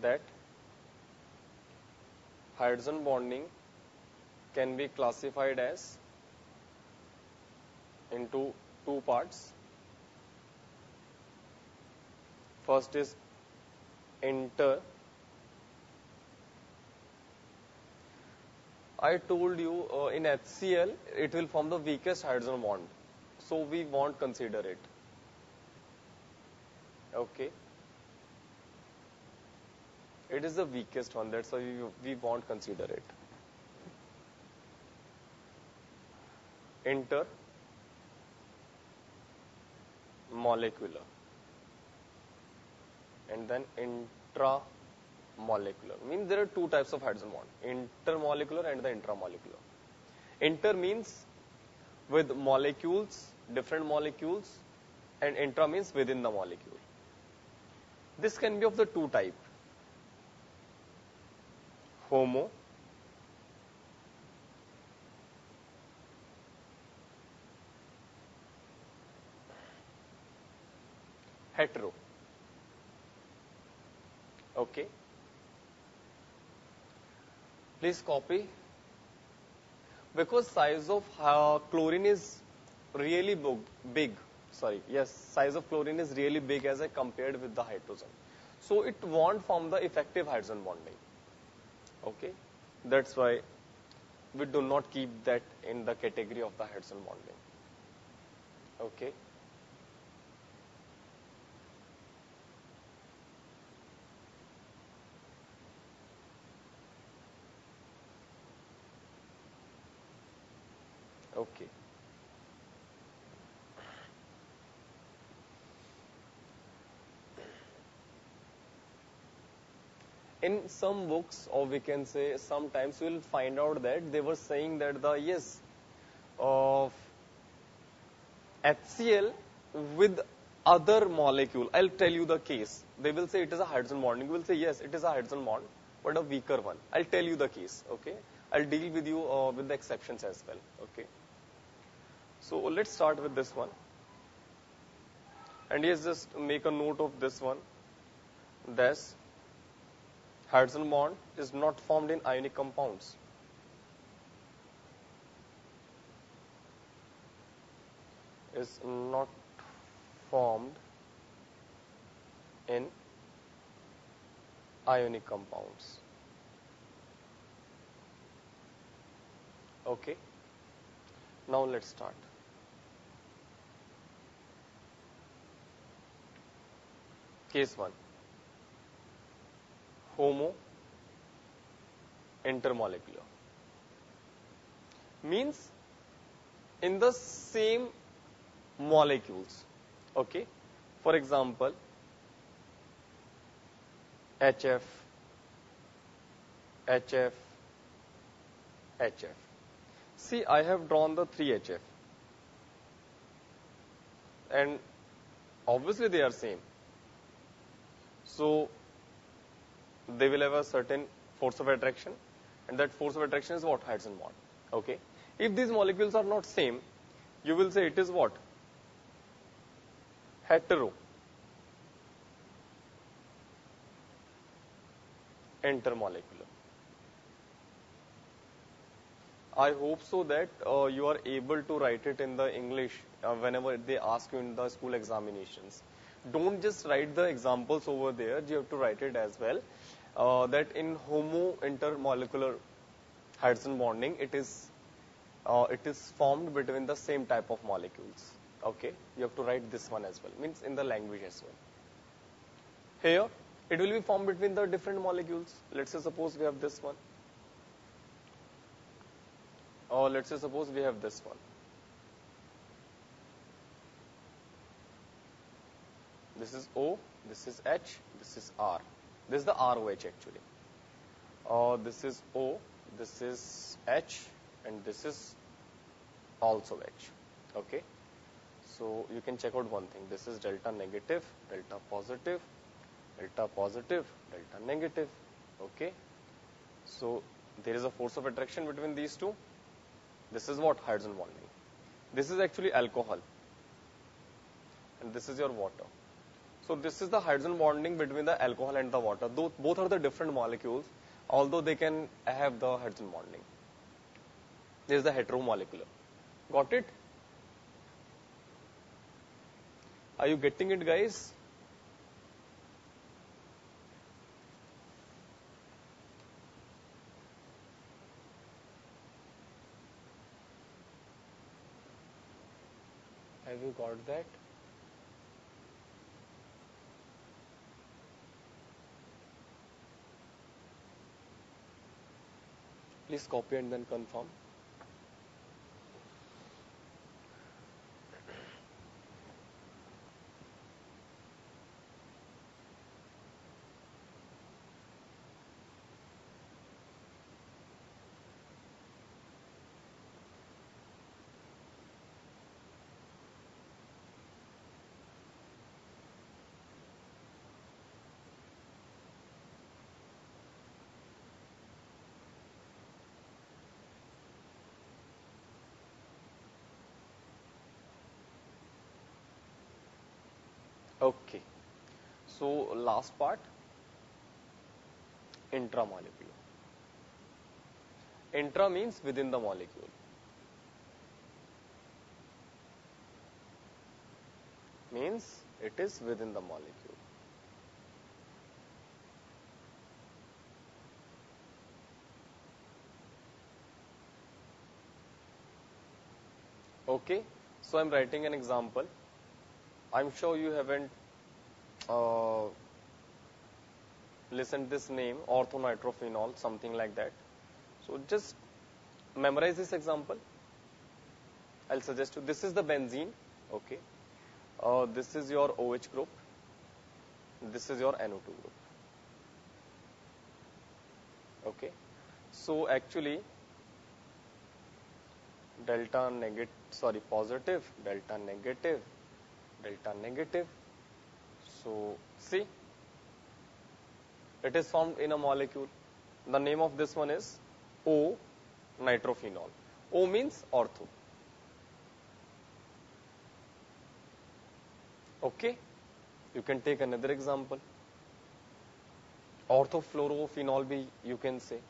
That hydrogen bonding can be classified as into two parts. First is inter. I told you in HCl it will form the weakest hydrogen bond, so we won't consider it. Okay. It is the weakest one, that's why we won't consider it. Intermolecular and then intramolecular. Means there are two types of hydrogen bond, intermolecular and the intramolecular. Inter means with molecules, different molecules, and intra means within the molecule. This can be of the two type. Homo hetero. Okay. Please copy. Because size of chlorine is really big. Sorry, yes, size of chlorine is really big as I compared with the hydrogen. So it won't form the effective hydrogen bonding. Okay, that's why we do not keep that in the category of the hydrogen bonding. Okay. Okay. In some books, or we can say sometimes you will find out that they were saying that the yes of HCl with other molecule. I'll tell you the case. They will say it is a hydrogen bonding. You will say yes, it is a hydrogen bond, but a weaker one. I'll tell you the case. Okay. I'll deal with you with the exceptions as well. Okay. So let's start with this one. And yes, just make a note of this one. This hydrogen bond is not formed in ionic compounds. Is not formed in ionic compounds. Okay. Now let's start. Case 1. Homo intermolecular. Means in the same molecules. Okay. For example, HF, HF, HF. See, I have drawn the 3 HF. And obviously they are same. So they will have a certain force of attraction, and that force of attraction is what? Hydrogen bond. Okay. If these molecules are not same, you will say it is what? Hetero intermolecular. I hope so that you are able to write it in the English whenever they ask you in the school examinations. Don't just write the examples over there, you have to write it as well. That in homo intermolecular hydrogen bonding, it is formed between the same type of molecules. Okay, you have to write this one as well, means in the language as well. Here, it will be formed between the different molecules. Let's say suppose we have this one. Or let's say suppose we have this one. This is O, this is H, this is R. This is the ROH actually. This is O, this is H, and this is also H. Okay. So you can check out one thing. This is delta negative, delta positive, delta positive, delta negative. Okay. So there is a force of attraction between these two. This is what? Hydrogen bonding. This is actually alcohol. And this is your water. So this is the hydrogen bonding between the alcohol and the water. Though both are the different molecules, although they can have the hydrogen bonding. This is the heteromolecular. Got it? Are you getting it, guys? Have you got that? Please copy and then confirm. Okay. So last part, intramolecular. Intra means within the molecule. Means it is within the molecule. Okay, so I'm writing an example. I'm sure you haven't uh, listened this name, orthonitrophenol, something like that. So just memorize this example. I'll suggest you, this is the benzene, okay. This is your OH group. This is your NO2 group. Okay. So actually, positive, delta negative, delta negative. So see, it is formed in a molecule. The name of this one is O nitrophenol. O means ortho. Okay, you can take another example. Orthofluorophenol B, you can say.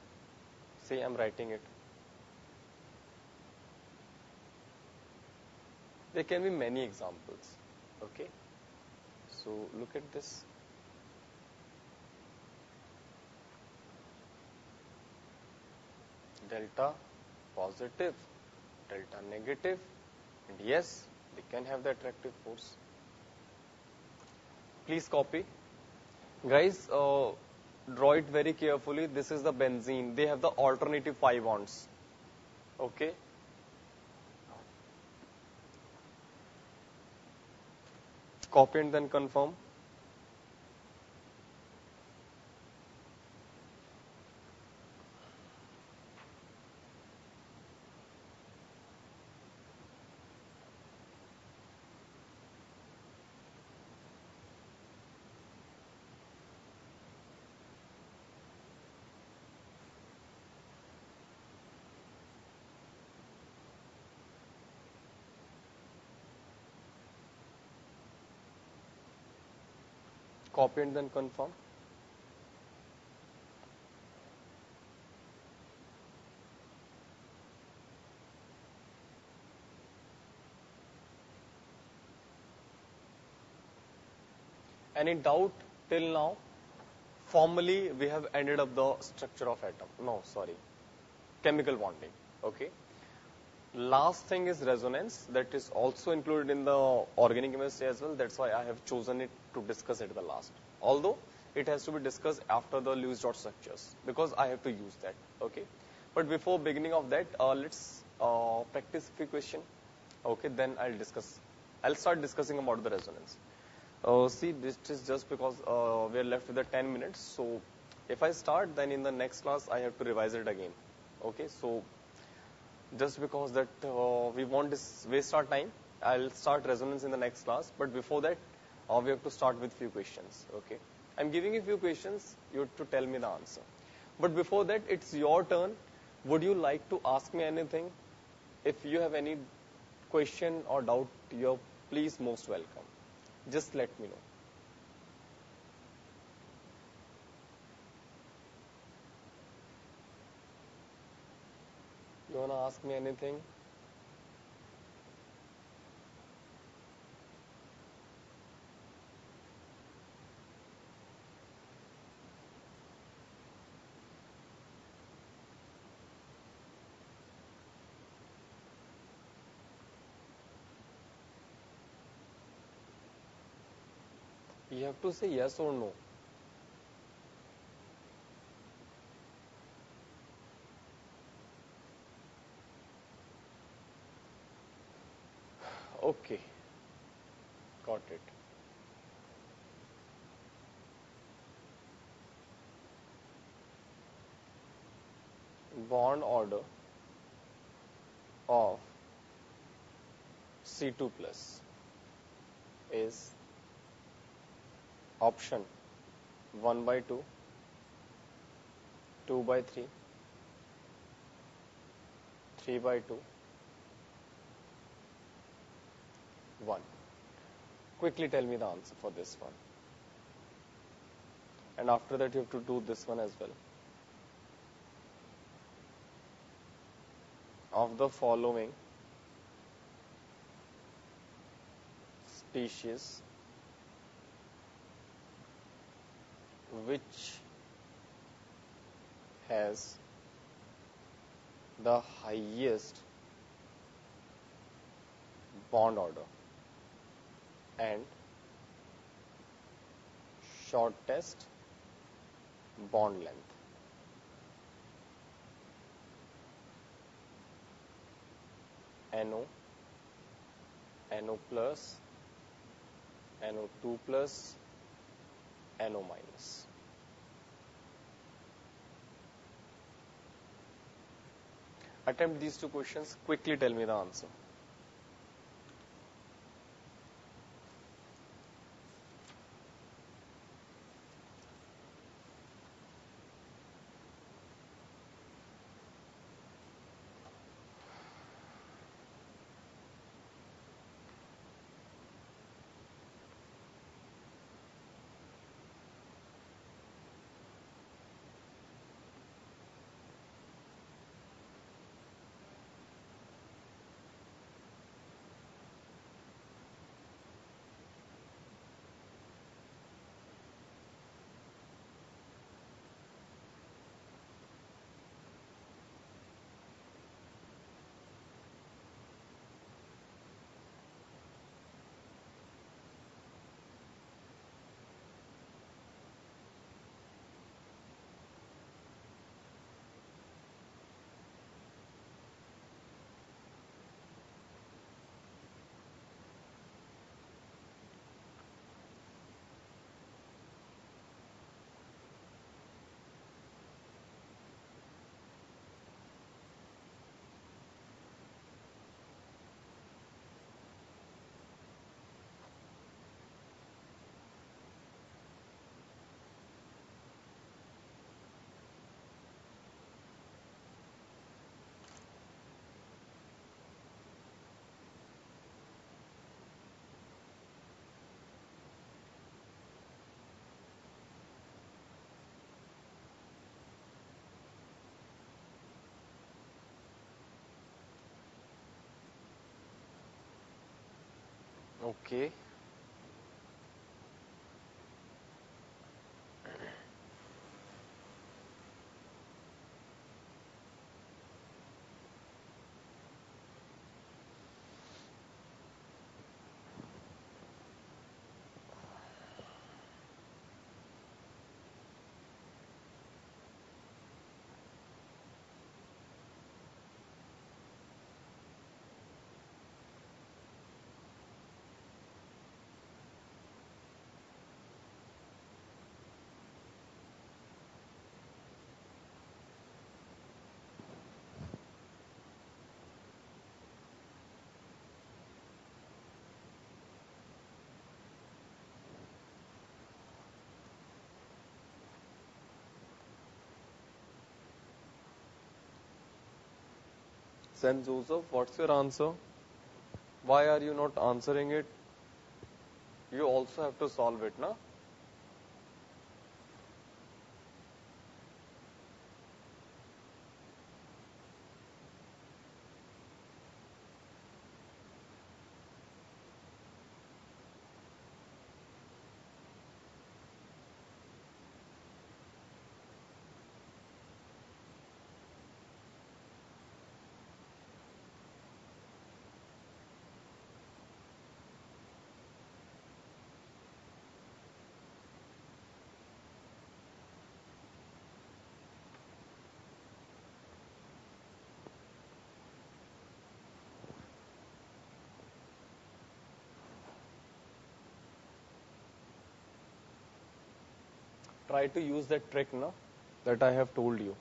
See, I'm writing it. There can be many examples. Okay, so look at this. Delta positive, delta negative, and yes, they can have the attractive force. Please copy. Guys, draw it very carefully. This is the benzene. They have the alternative pi bonds. Okay. Copy and then confirm. Copy and then confirm. Any doubt till now? Formally, we have ended up the structure of atom. No, sorry. Chemical bonding. Okay. Last thing is resonance. That is also included in the organic chemistry as well. That's why I have chosen it to discuss it at the last. Although it has to be discussed after the Lewis dot structures because I have to use that. Okay. But before beginning of that, let's practice a few questions. Okay. Then I'll start discussing about the resonance. See, this is just because we are left with the 10 minutes. So if I start, then in the next class, I have to revise it again. Okay, so just because that we won't waste our time, I'll start resonance in the next class. But before that, we have to start with few questions. Okay, I'm giving you few questions. You have to tell me the answer. But before that, it's your turn. Would you like to ask me anything? If you have any question or doubt, you're please most welcome. Just let me know. You wanna ask me anything? You have to say yes or no. Okay, got it. Bond order of C2 plus is option 1 by 2, 2 by 3, 3 by 2, 1. Quickly tell me the answer for this one. And after that, you have to do this one as well. of the following species which has the highest bond order and shortest bond length? NO, NO plus, NO2 plus, NO minus. Attempt these two questions. Quickly tell me the answer. Okay. Saint Joseph, what's your answer? Why are you not answering it? You also have to solve it, na? Try to use that trick, na, that I have told you.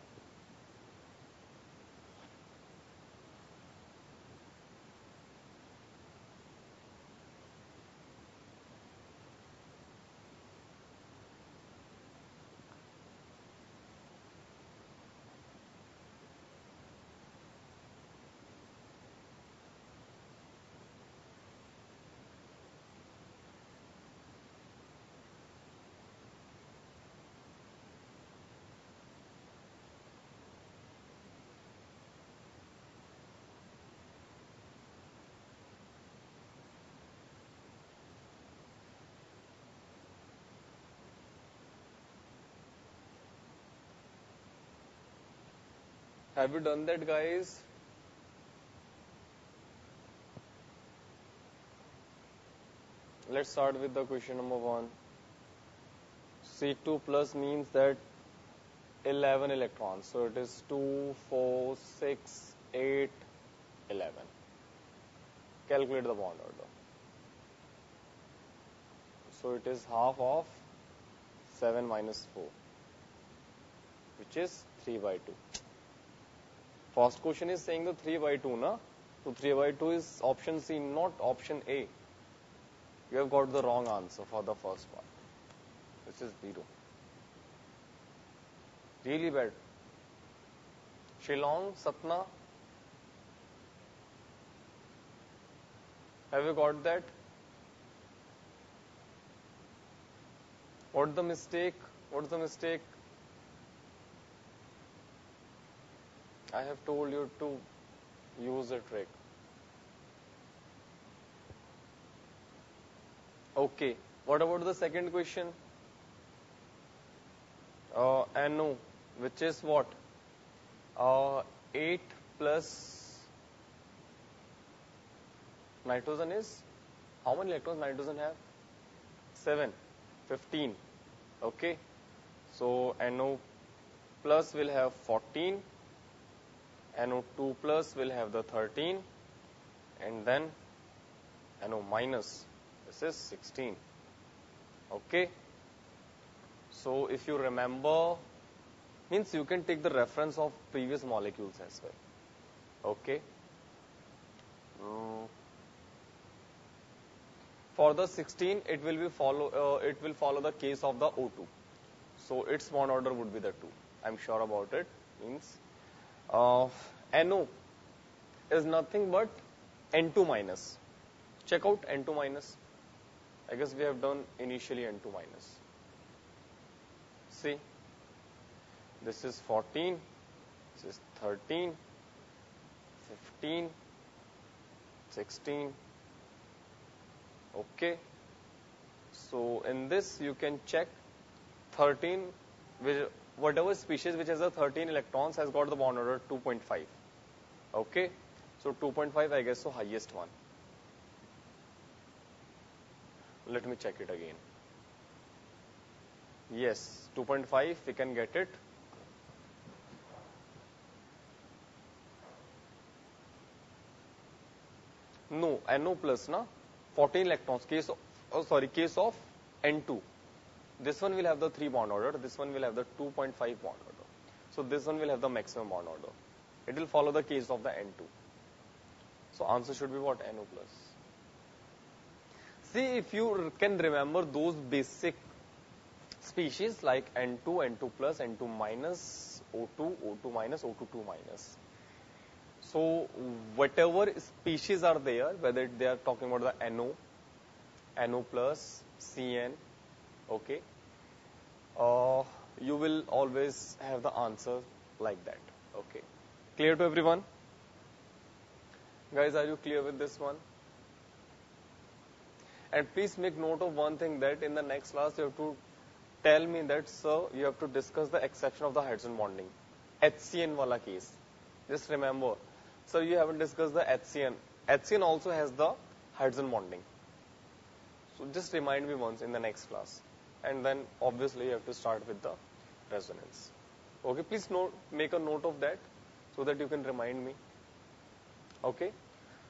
Have you done that, guys? Let's start with the question number 1. C2 plus means that 11 electrons. So it is 2, 4, 6, 8, 11. Calculate the bond order. So it is half of 7 minus 4, which is 3 by 2. First question is saying the 3 by 2, na? So 3 by 2 is option C, not option A. You have got the wrong answer for the first part. This is 0. Really bad. Shillong, Satna, have you got that? What's the mistake? What's the mistake? I have told you to use a trick. Okay. What about the second question? NO, which is what? 8 plus nitrogen is? How many electrons nitrogen have? 7. 15. Okay. So NO plus will have 14. NO2 plus will have the 13. And then NO minus, this is 16. Okay. So if you remember, means you can take the reference of previous molecules as well. Okay. For the 16, it will follow the case of the O2. So its bond order would be the 2. I'm sure about it. Means NO is nothing but N2 minus. Check out N2 minus. I guess we have done initially N2 minus. See, this is 14, this is 13, 15, 16. Okay. So in this you can check 13, whatever species which has the 13 electrons has got the bond order 2.5. Okay. So 2.5, I guess, so highest one. Let me check it again. Yes, 2.5, we can get it. No, NO plus, na? 14 electrons, case of N2. This one will have the 3 bond order, this one will have the 2.5 bond order. So this one will have the maximum bond order. It will follow the case of the N2. So answer should be what? NO plus. See, if you can remember those basic species like N2, N2 plus, N2 minus, O2, O2 minus, O2, 2 minus. So whatever species are there, whether they are talking about the NO, NO plus, CN, okay, you will always have the answer like that. Okay. Clear to everyone? Guys, are you clear with this one? And please make note of one thing, that in the next class you have to tell me that, sir, you have to discuss the exception of the hydrogen bonding. HCN wala case. Just remember, sir, you haven't discussed the HCN. HCN also has the hydrogen bonding. So just remind me once in the next class. And then obviously you have to start with the resonance. Okay, please make a note of that so that you can remind me. Okay.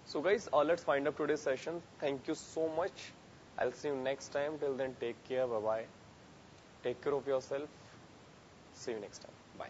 So guys, let's wind up today's session. Thank you so much. I'll see you next time. Till then, take care. Bye-bye. Take care of yourself. See you next time. Bye.